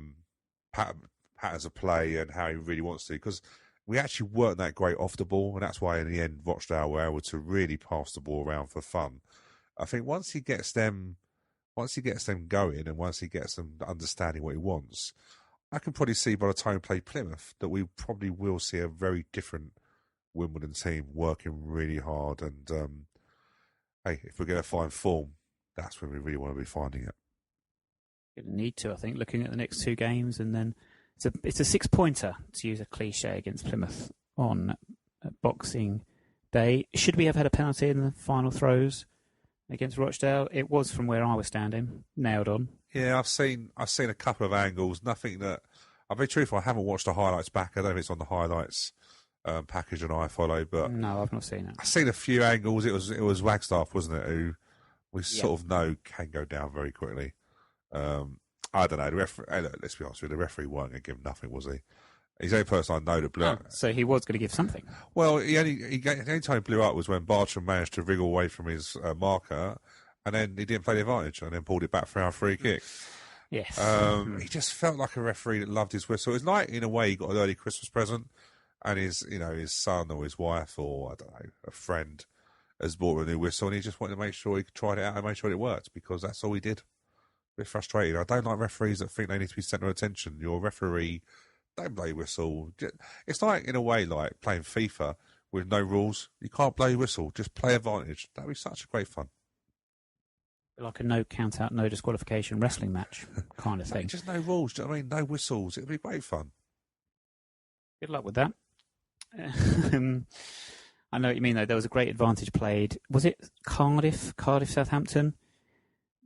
patterns of play and how he really wants to, because we actually weren't that great off the ball, and that's why in the end Rochdale were able to really pass the ball around for fun. I think once he gets them going, and once he gets them understanding what he wants, I can probably see by the time we play Plymouth that we probably will see a very different Wimbledon team working really hard. And hey, if we're going to find form, that's when we really want to be finding it. Going to need to, I think, looking at the next 2 games, and then it's a 6-pointer, to use a cliche, against Plymouth on Boxing Day. Should we have had a penalty in the final throws against Rochdale? It was, from where I was standing, nailed on. Yeah, I've seen a couple of angles. Nothing that, I'll be truthful, I haven't watched the highlights back. I don't know if it's on the highlights package on iFollow, but no, I've not seen it. I've seen a few angles. It was Wagstaff, wasn't it? Who we sort of know can go down very quickly. I don't know. The referee, let's be honest with you, the referee weren't going to give him nothing, was he? He's the only person I know that blew up. So he was going to give something. Well, the only time he blew up was when Barcham managed to wriggle away from his marker, and then he didn't play the advantage, and then pulled it back for our free kick. Yes. He just felt like a referee that loved his whistle. It's like, in a way, he got an early Christmas present, and his son or his wife or, I don't know, a friend has bought him a new whistle, and he just wanted to make sure he tried it out and make sure it worked, because that's all he did. A bit frustrating. I don't like referees that think they need to be centre of attention. You're a referee, don't blow your whistle. It's like, in a way, like playing FIFA with no rules. You can't blow your whistle, just play advantage. That'd be such a great fun. Like a no count out, no disqualification wrestling match kind of thing. Just no rules, do you know what I mean? No whistles. It'd be great fun. Good luck with that. I know what you mean, though. There was a great advantage played. Was it Cardiff, Southampton?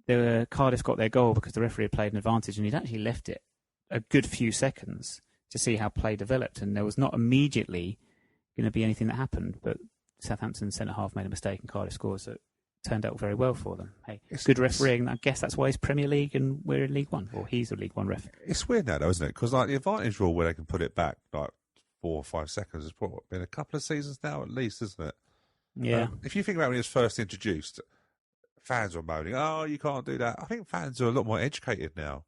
Cardiff got their goal because the referee had played an advantage, and he'd actually left it a good few seconds to see how play developed, and there was not immediately going to be anything that happened, but Southampton's centre-half made a mistake and Cardiff scored, so it turned out very well for them. Hey, good refereeing. I guess that's why he's Premier League and we're in League One, or he's a League One ref. It's weird now, though, isn't it? Because like the advantage rule where they can put it back like 4 or 5 seconds has probably been a couple of seasons now at least, isn't it? Yeah. If you think about when it was first introduced, fans were moaning, "Oh, you can't do that." I think fans are a lot more educated now,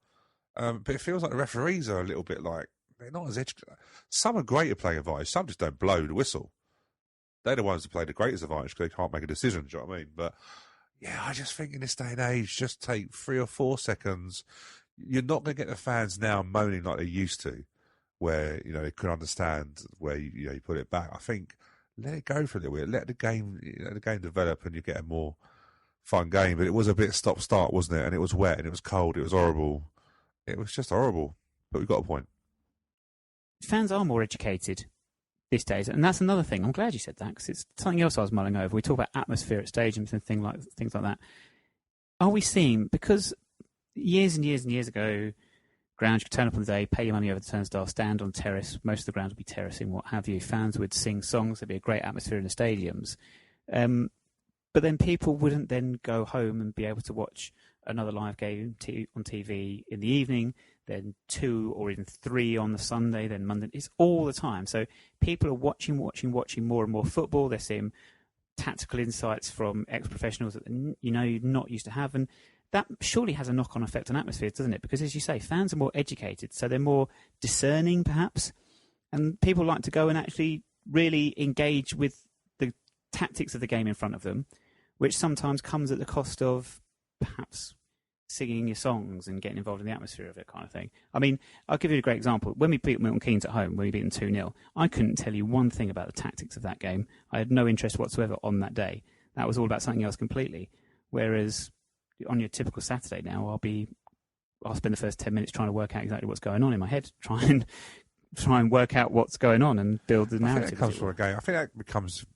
but it feels like the referees are a little bit like they're not as educated. Some are great at playing advantage. Some just don't blow the whistle. They're the ones that play the greatest advantage because they can't make a decision. Do you know what I mean? But yeah, I just think in this day and age, just take 3 or 4 seconds. You're not going to get the fans now moaning like they used to, where they could understand where you put it back. I think let it go for a little bit. Let the game develop, and you get a more fun game. But it was a bit stop-start, wasn't it? And it was wet, and it was cold. It was horrible. It was just horrible. But we got a point. Fans are more educated these days, and that's another thing. I'm glad you said that, because it's something else I was mulling over. We talk about atmosphere at stadiums and things like that. Are we seeing, because years and years and years ago, grounds you could turn up on the day, pay your money over the turnstile, stand on terrace. Most of the grounds would be terracing, what have you. Fans would sing songs. There'd be a great atmosphere in the stadiums. But then people wouldn't then go home and be able to watch another live game on TV in the evening, then 2 or even 3 on the Sunday, then Monday. It's all the time. So people are watching more and more football. They're seeing tactical insights from ex-professionals that you're not used to have. And that surely has a knock-on effect on atmospheres, doesn't it? Because, as you say, fans are more educated, so they're more discerning, perhaps. And people like to go and actually really engage with the tactics of the game in front of them, which sometimes comes at the cost of perhaps singing your songs and getting involved in the atmosphere of it, kind of thing. I mean, I'll give you a great example. When we beat Milton Keynes at home, when we beat them 2-0, I couldn't tell you one thing about the tactics of that game. I had no interest whatsoever on that day. That was all about something else completely. Whereas on your typical Saturday now, I'll spend the first 10 minutes trying to work out exactly what's going on in my head, try and work out what's going on and build the narrative. I think that comes from a game. I think that comes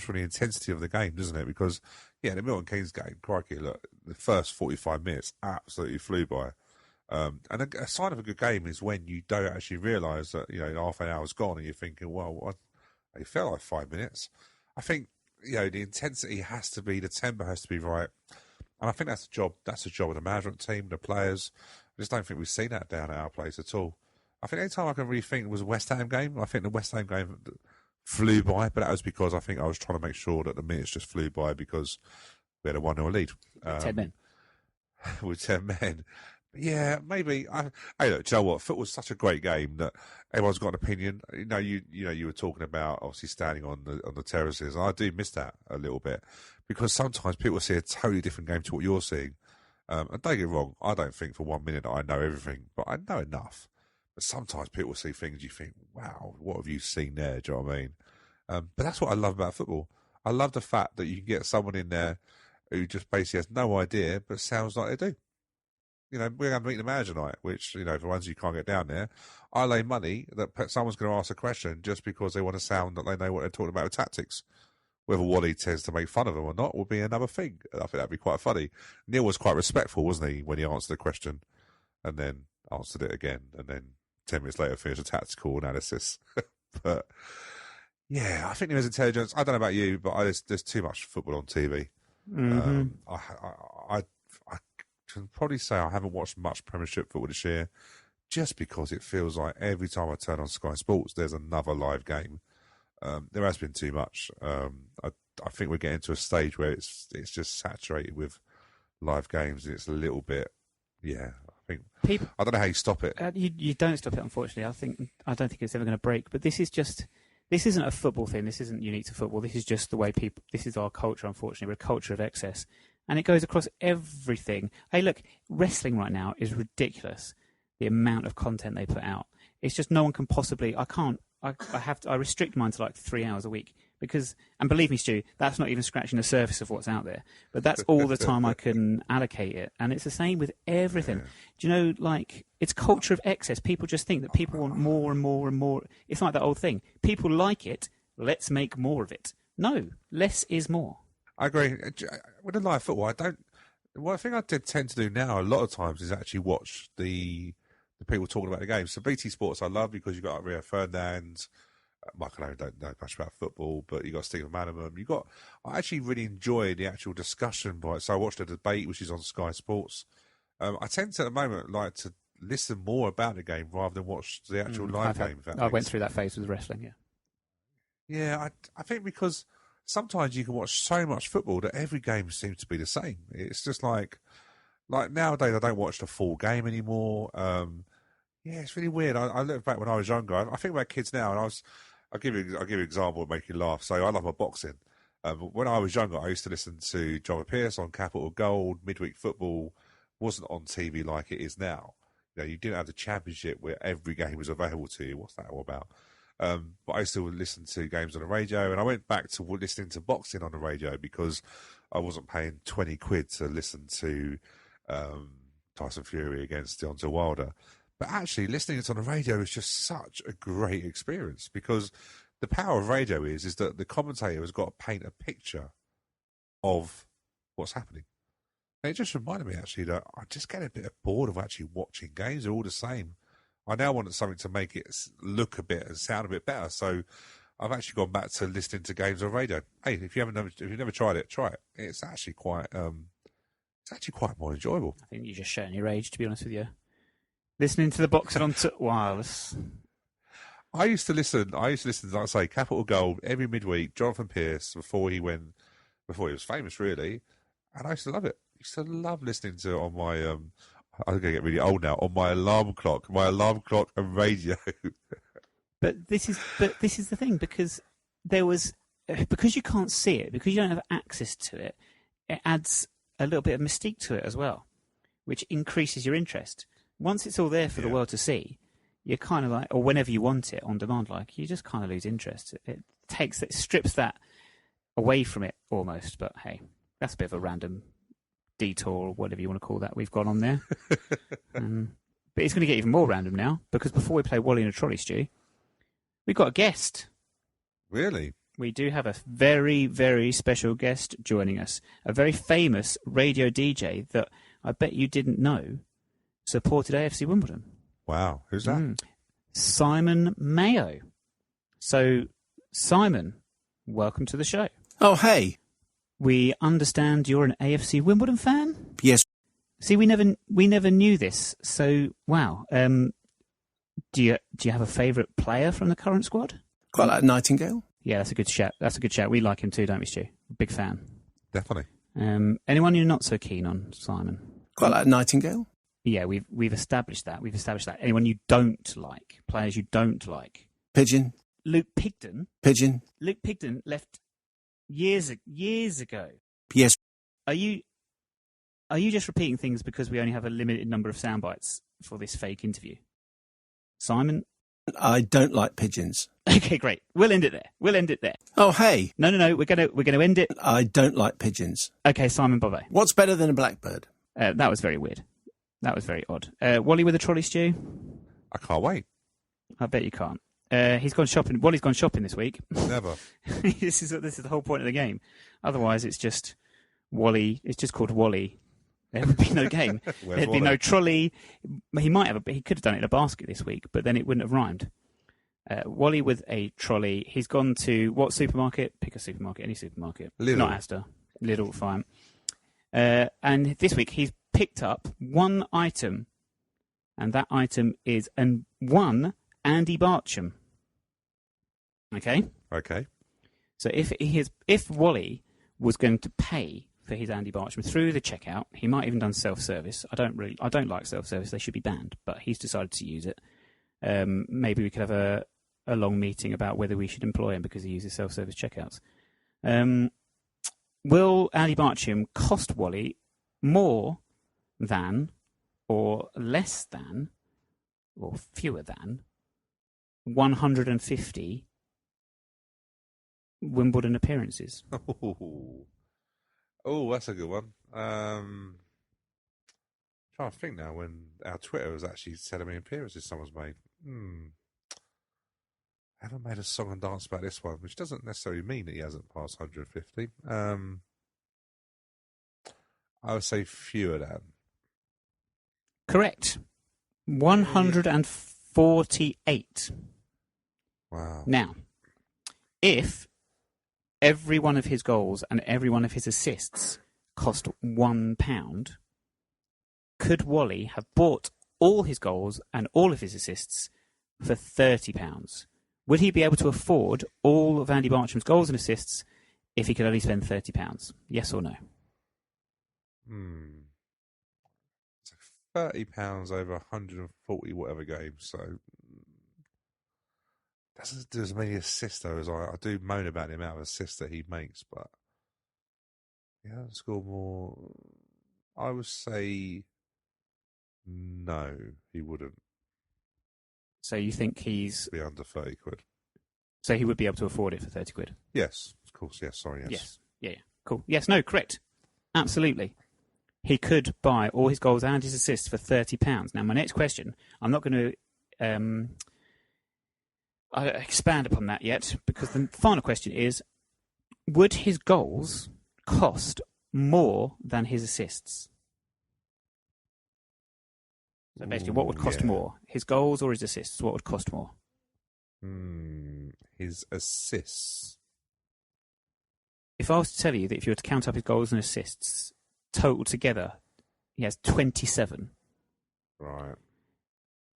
from the intensity of the game, doesn't it? Because the Milton Keynes game, crikey, look, the first 45 minutes absolutely flew by. And a sign of a good game is when you don't actually realise that half an hour's gone and you're thinking, well, it felt like 5 minutes. I think the intensity has to be, the tempo has to be right. And I think that's the job. That's the job of the management team, the players. I just don't think we've seen that down at our place at all. I think any time I can really think was a West Ham game. I think the West Ham game flew by, but that was because I think I was trying to make sure that the minutes just flew by because we had a 1-0 lead. 10 men. With 10 men. Yeah, maybe. Hey, look, do you know what? Football's such a great game that everyone's got an opinion. You were talking about obviously standing on the terraces, and I do miss that a little bit because sometimes people see a totally different game to what you're seeing. And don't get me wrong, I don't think for 1 minute that I know everything, but I know enough. But sometimes people see things you think, wow, what have you seen there? Do you know what I mean? But that's what I love about football. I love the fact that you can get someone in there who just basically has no idea, but sounds like they do. We're going to meet the manager tonight, which, for ones you can't get down there, I lay money that someone's going to ask a question just because they want to sound that they know what they're talking about with tactics. Whether Wally tends to make fun of them or not will be another thing. I think that'd be quite funny. Neil was quite respectful, wasn't he, when he answered the question and then answered it again and then 10 minutes later finished a tactical analysis. But, yeah, I think there is intelligence. I don't know about you, but there's too much football on TV. Mm-hmm. I can probably say I haven't watched much Premiership football this year just because it feels like every time I turn on Sky Sports, there's another live game. There has been too much. I think we're getting to a stage where it's just saturated with live games, and it's a little bit, I think I don't know how you stop it. You don't stop it, unfortunately. I don't think it's ever going to break. But this isn't a football thing. This isn't unique to football. This is just the way people. This is our culture. Unfortunately, we're a culture of excess, and it goes across everything. Hey, look, wrestling right now is ridiculous. The amount of content they put out. It's just no one can possibly. I restrict mine to like 3 hours a week because, and believe me, Stu, that's not even scratching the surface of what's out there. But that's all the time I can allocate it, and it's the same with everything. Yeah. Do you know, like, it's culture of excess. People just think that people want more and more and more. It's like that old thing. People like it. Let's make more of it. No, less is more. I agree. With the live football, one thing I tend to do now a lot of times is actually watch the people talking about the game. So BT Sports I love because you've got Rio Ferdinand, Michael Owen don't know much about football, but you got Stephen Manningham. I actually really enjoy the actual discussion by it. So I watched the debate, which is on Sky Sports. I tend to at the moment like to listen more about the game rather than watch the actual live game. I went through that phase with wrestling, yeah. Yeah, I think because sometimes you can watch so much football that every game seems to be the same. It's just like nowadays I don't watch the full game anymore. It's really weird. I look back when I was younger. I think about kids now, and I'll give you an example of making you laugh. So I love my boxing. When I was younger, I used to listen to John Pierce on Capital Gold. Midweek football wasn't on TV like it is now. You didn't have the championship where every game was available to you. What's that all about? But I used to listen to games on the radio, and I went back to listening to boxing on the radio because I wasn't paying 20 quid to listen to Tyson Fury against Deontay Wilder. But actually, listening to it on the radio is just such a great experience because the power of radio is that the commentator has got to paint a picture of what's happening. And it just reminded me, actually, that I just get a bit bored of actually watching games. They're all the same. I now want something to make it look a bit and sound a bit better. So I've actually gone back to listening to games on radio. Hey, if you've never tried it, try it. It's actually quite more enjoyable. I think you're just showing your age, to be honest with you. Listening to the boxing on wireless. I used to listen, like I say, Capital Gold every midweek. Jonathan Pierce before he was famous, really, and I used to love it. I used to love listening to it on my. I'm going to get really old now. On my alarm clock and radio. But this is the thing because because you can't see it, because you don't have access to it. It adds a little bit of mystique to it as well, which increases your interest. Once it's all there for the world to see, you're kind of like, or whenever you want it on demand, like you just kind of lose interest. It strips that away from it almost. But hey, that's a bit of a random detour or whatever you want to call that we've gone on there. But it's going to get even more random now because before we play Wally in a Trolley, Stu, we've got a guest. Really? We do have a very, very special guest joining us. A very famous radio DJ that I bet you didn't know supported AFC Wimbledon. Wow. Who's that? Simon Mayo. So, Simon, welcome to the show. Oh, hey. We understand you're an AFC Wimbledon fan? Yes. See, we never knew this. So, wow. Do you have a favourite player from the current squad? Quite like Nightingale. Yeah, that's a good shout. We like him too, don't we, Stu? Big fan. Definitely. Anyone you're not so keen on, Simon? Quite like Nightingale. Yeah, we've established that. Anyone you don't like, players you don't like. Pigeon. Luke Pigden. Pigeon. Luke Pigden left years ago. Yes. Are you just repeating things because we only have a limited number of sound bites for this fake interview? Simon? I don't like pigeons. Okay, great. We'll end it there. Oh, hey. No. We're gonna end it. I don't like pigeons. Okay, Simon. Bye. What's better than a blackbird? That was very weird. That was very odd. Wally with a trolley, Stu? I can't wait. I bet you can't. He's gone shopping. Wally's gone shopping this week. Never. This is the whole point of the game. Otherwise, it's just Wally. It's just called Wally. There would be no game. There'd be no trolley. He could have done it in a basket this week, but then it wouldn't have rhymed. Wally with a trolley. He's gone to what supermarket? Pick a supermarket, any supermarket. Lidl. Not Asda. Lidl, fine. And this week he's picked up one item And that item is one Andy Barcham. Okay? Okay. So if Wally was going to pay for his Andy Barcham through the checkout, he might have even done self-service. I don't like self-service. They should be banned, but he's decided to use it. Maybe we could have a long meeting about whether we should employ him because he uses self-service checkouts. Will Andy Barcham cost Wally more than or less than or fewer than 150 Wimbledon appearances? Oh, that's a good one. Trying to think now when our Twitter has actually said how many appearances someone's made. I haven't made a song and dance about this one, which doesn't necessarily mean that he hasn't passed 150. I would say fewer than. Correct. 148. Wow. Now, if every one of his goals and every one of his assists cost £1, could Wally have bought all his goals and all of his assists for £30? Would he be able to afford all of Andy Barcham's goals and assists if he could only spend £30? Yes or no? So £30 over 140 whatever games. So doesn't do as many assists though as I do moan about the amount of assists that he makes, but yeah, score more. I would say no, he wouldn't. So you think he's be under 30 quid? So he would be able to afford it for 30 quid? Yes, of course. Yes, sorry. Yes. Yes. Yeah. Cool. Yes. No. Correct. Absolutely. He could buy all his goals and his assists for £30. Now, my next question, I'm not going to expand upon that yet, because the final question is, would his goals cost more than his assists? So basically, what would cost more? His goals or his assists? What would cost more? His assists. If I was to tell you that if you were to count up his goals and assists, total together, he has 27. Right.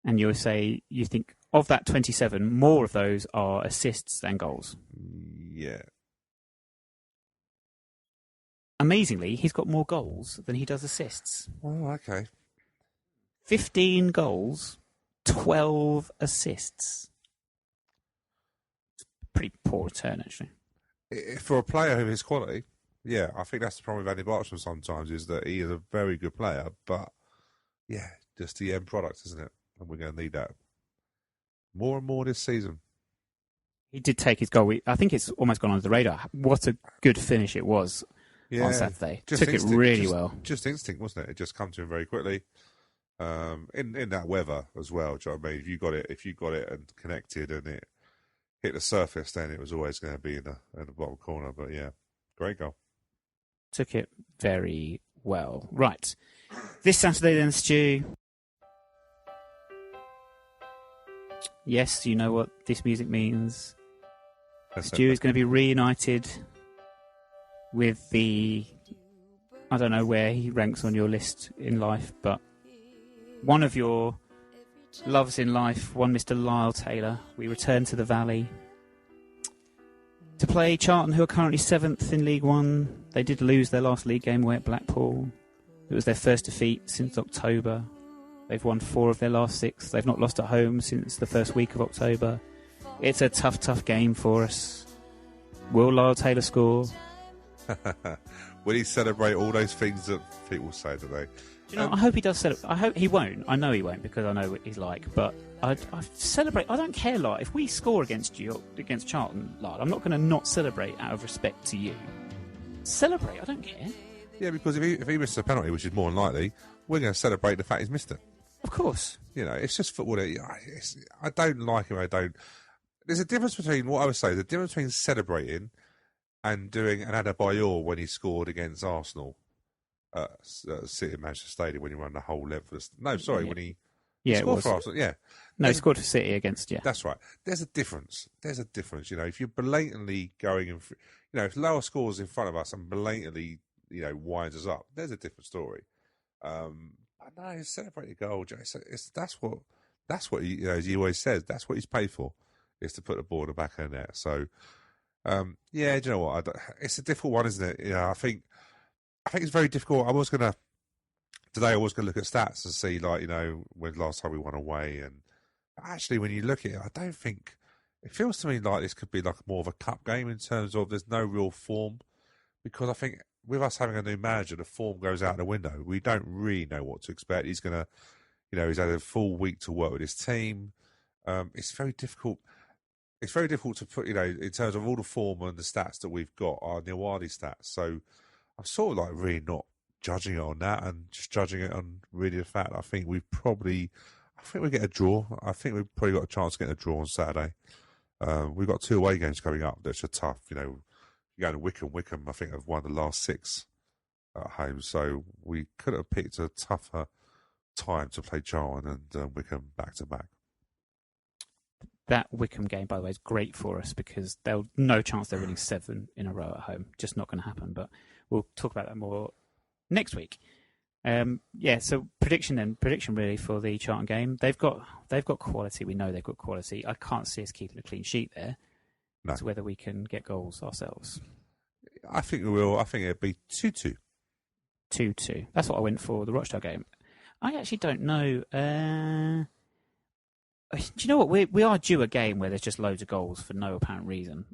And you think of that 27, more of those are assists than goals. Yeah. Amazingly, he's got more goals than he does assists. Oh, okay. 15 goals, 12 assists. It's a pretty poor return, actually. For a player of his quality, yeah, I think that's the problem with Andy Barcham sometimes, is that he is a very good player, but yeah, just the end product, isn't it? And we're going to need that more and more this season. He did take his goal. I think it's almost gone under the radar. What a good finish it was on Saturday. Took it really well. Just instinct, wasn't it? It just come to him very quickly. In that weather as well. Do you know what I mean? If you got it and connected and it hit the surface, then it was always going to be in the bottom corner. But yeah, great goal. Took it very well. Right. This Saturday then, Stu. Yes, you know what this music means. Stu is going to be reunited with I don't know where he ranks on your list in life, but one of your loves in life, one Mr. Lyle Taylor. We return to the Valley to play Charlton, who are currently 7th in League One. They did lose their last league game away at Blackpool. It was their first defeat since October. They've won 4 of their last 6. They've not lost at home since the first week of October. It's a tough game for us. Will Lyle Taylor score? Will he celebrate all those things that people say today? Do you know, I hope he does celebrate. I hope he won't. I know he won't, because I know what he's like. But I celebrate. I don't care, Lyle. If we score against Charlton, Lyle, I'm not going to not celebrate out of respect to you. Celebrate. I don't care. Yeah, because if he misses a penalty, which is more than likely, we're going to celebrate the fact he's missed it. Of course. You know, it's just football. I don't like him. There's a difference between what I would say. The difference between celebrating and doing an Adebayor when he scored against Arsenal. City at Manchester Stadium when he ran the whole length of when he scored for Arsenal. Yeah. No, he scored for City against, That's right. There's a difference. You know, if you're blatantly going in, if Lower scores in front of us and blatantly, winds us up, there's a different story. But No, celebrate your goal, Jay. That's what he, as he always says. That's what he's paid for, is to put the ball in the back of the net. So, yeah, do you know what? It's a difficult one, isn't it? I think it's very difficult. Today I was going to look at stats and see, like, when last time we won away. And actually, when you look at it, I don't think it feels to me like this could be like more of a cup game in terms of there's no real form, because I think with us having a new manager, the form goes out the window. We don't really know what to expect. He's going to, he's had a full week to work with his team. It's very difficult. It's very difficult to put, in terms of all the form and the stats that we've got, our Wally stats. So I'm sort of like really not judging it on that and just judging it on really the fact that I think we get a draw. I think we've probably got a chance of getting a draw on Saturday. We've got 2 away games coming up that are tough. You go to Wickham. Wickham, I think, have won the last 6 at home. So we could have picked a tougher time to play Charlton and Wickham back to back. That Wickham game, by the way, is great for us because there's no chance they're winning 7 in a row at home. Just not going to happen. But we'll talk about that more next week. So prediction really for the Charlton game. They've got quality. We know they've got quality. I can't see us keeping a clean sheet there. No. It's whether we can get goals ourselves. I think we will. I think it'll be 2-2. 2-2. That's what I went for the Rochdale game. I actually don't know. Do you know what? We are due a game where there's just loads of goals for no apparent reason.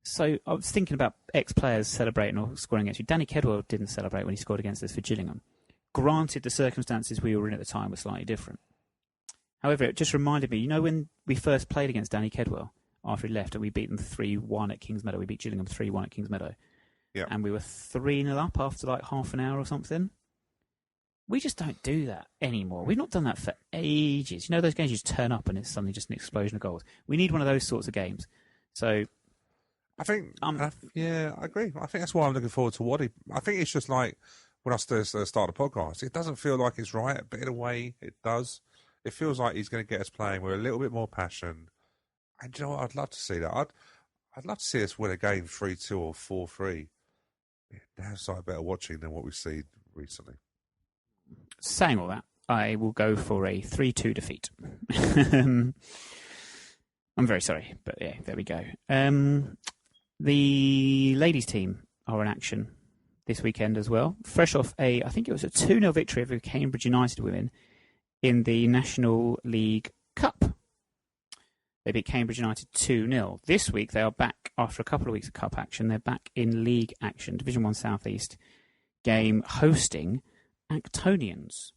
So I was thinking about ex-players celebrating or scoring against you. Danny Kedwell didn't celebrate when he scored against us for Gillingham. Granted, the circumstances we were in at the time were slightly different. However, it just reminded me, when we first played against Danny Kedwell after he left and we beat them 3-1 at Kingsmeadow. We beat Gillingham 3-1 at Kingsmeadow. Yeah. And we were 3-0 up after like half an hour or something. We just don't do that anymore. We've not done that for ages. Those games you just turn up and it's suddenly just an explosion of goals. We need one of those sorts of games. So I think, I agree. I think that's why I'm looking forward to Waddy. I think it's just like when I start the podcast, it doesn't feel like it's right, but in a way it does. It feels like he's going to get us playing with a little bit more passion. And you know what? I'd love to see that. I'd love to see us win a game 3-2 or 4-3. That's like better watching than what we've seen recently. Saying all that, I will go for a 3-2 defeat. I'm very sorry, but yeah, there we go. The ladies' team are in action this weekend as well. Fresh off I think it was a 2-0 victory over Cambridge United women in the National League Cup. They beat Cambridge United 2-0. This week they are back after a couple of weeks of cup action. They're back in league action, Division 1 South East game, hosting Actonians,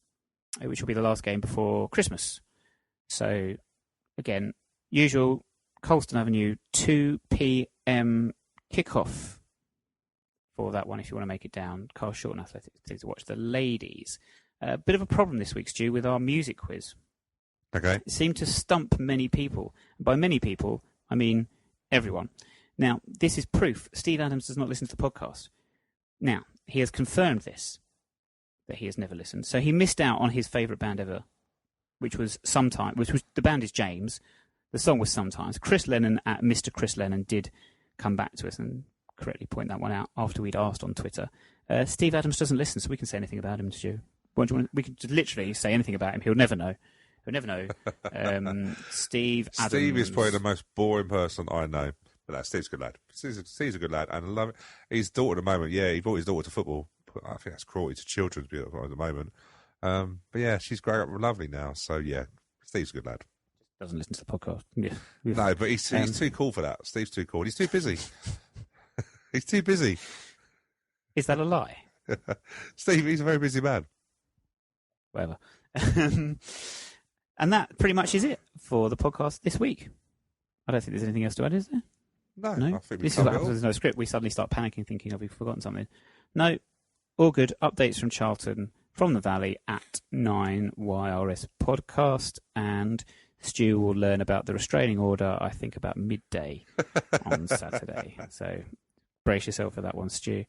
which will be the last game before Christmas. So, again, usual Colston Avenue, 2 p.m. kickoff for that one if you want to make it down. Carl Shorten Athletics, please watch the ladies. A bit of a problem this week, Stu, with our music quiz. Okay. It seemed to stump many people. By many people, I mean everyone. Now, this is proof. Steve Adams does not listen to the podcast. Now, he has confirmed this, that he has never listened. So he missed out on his favourite band ever, which was the band is James. The song was Sometimes. Chris Lennon at Mr. Chris Lennon did come back to us and correctly point that one out after we'd asked on Twitter. Steve Adams doesn't listen, so we can say anything about him, Stu. We can just literally say anything about him. He'll never know. Steve Adams. Steve is probably the most boring person I know. But Steve's a good lad. Steve's a good lad, and I love it. His daughter at the moment, he brought his daughter to football. I think that's cruelty to children at the moment. But yeah, she's growing up lovely now. So yeah, Steve's a good lad. Doesn't listen to the podcast. Yeah. No, but he's too cool for that. Steve's too cool. He's too busy. He's too busy. Is that a lie? Steve, he's a very busy man. Whatever. And that pretty much is it for the podcast this week. I don't think there's anything else to add, is there? No? I think This is what happens when there's no script. We suddenly start panicking, thinking, have we forgotten something? No, all good. Updates from Charlton, from the Valley at 9YRS Podcast. And Stu will learn about the restraining order, I think, about midday on Saturday. So brace yourself for that one, Stu.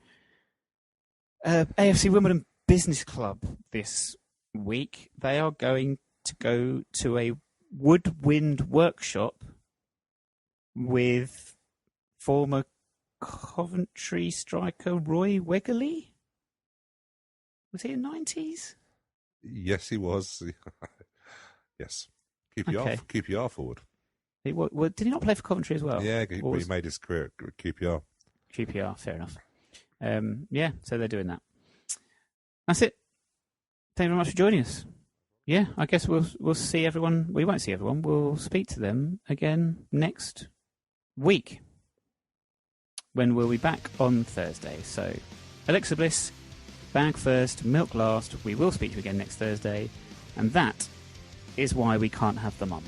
AFC Wimbledon Business Club this week. They are going to go to a woodwind workshop with former Coventry striker Roy Wegerle. Was he in the 90s? Yes, he was. Yes. QPR forward. Did he not play for Coventry as well? Yeah, he made his career at QPR. QPR, fair enough. Yeah, so they're doing that. That's it. Thank you very much for joining us. Yeah, I guess we'll see everyone. We won't see everyone. We'll speak to them again next week, when we'll be back on Thursday. So, Alexa Bliss, bag first, milk last. We will speak to you again next Thursday, and that is why we can't have the mum.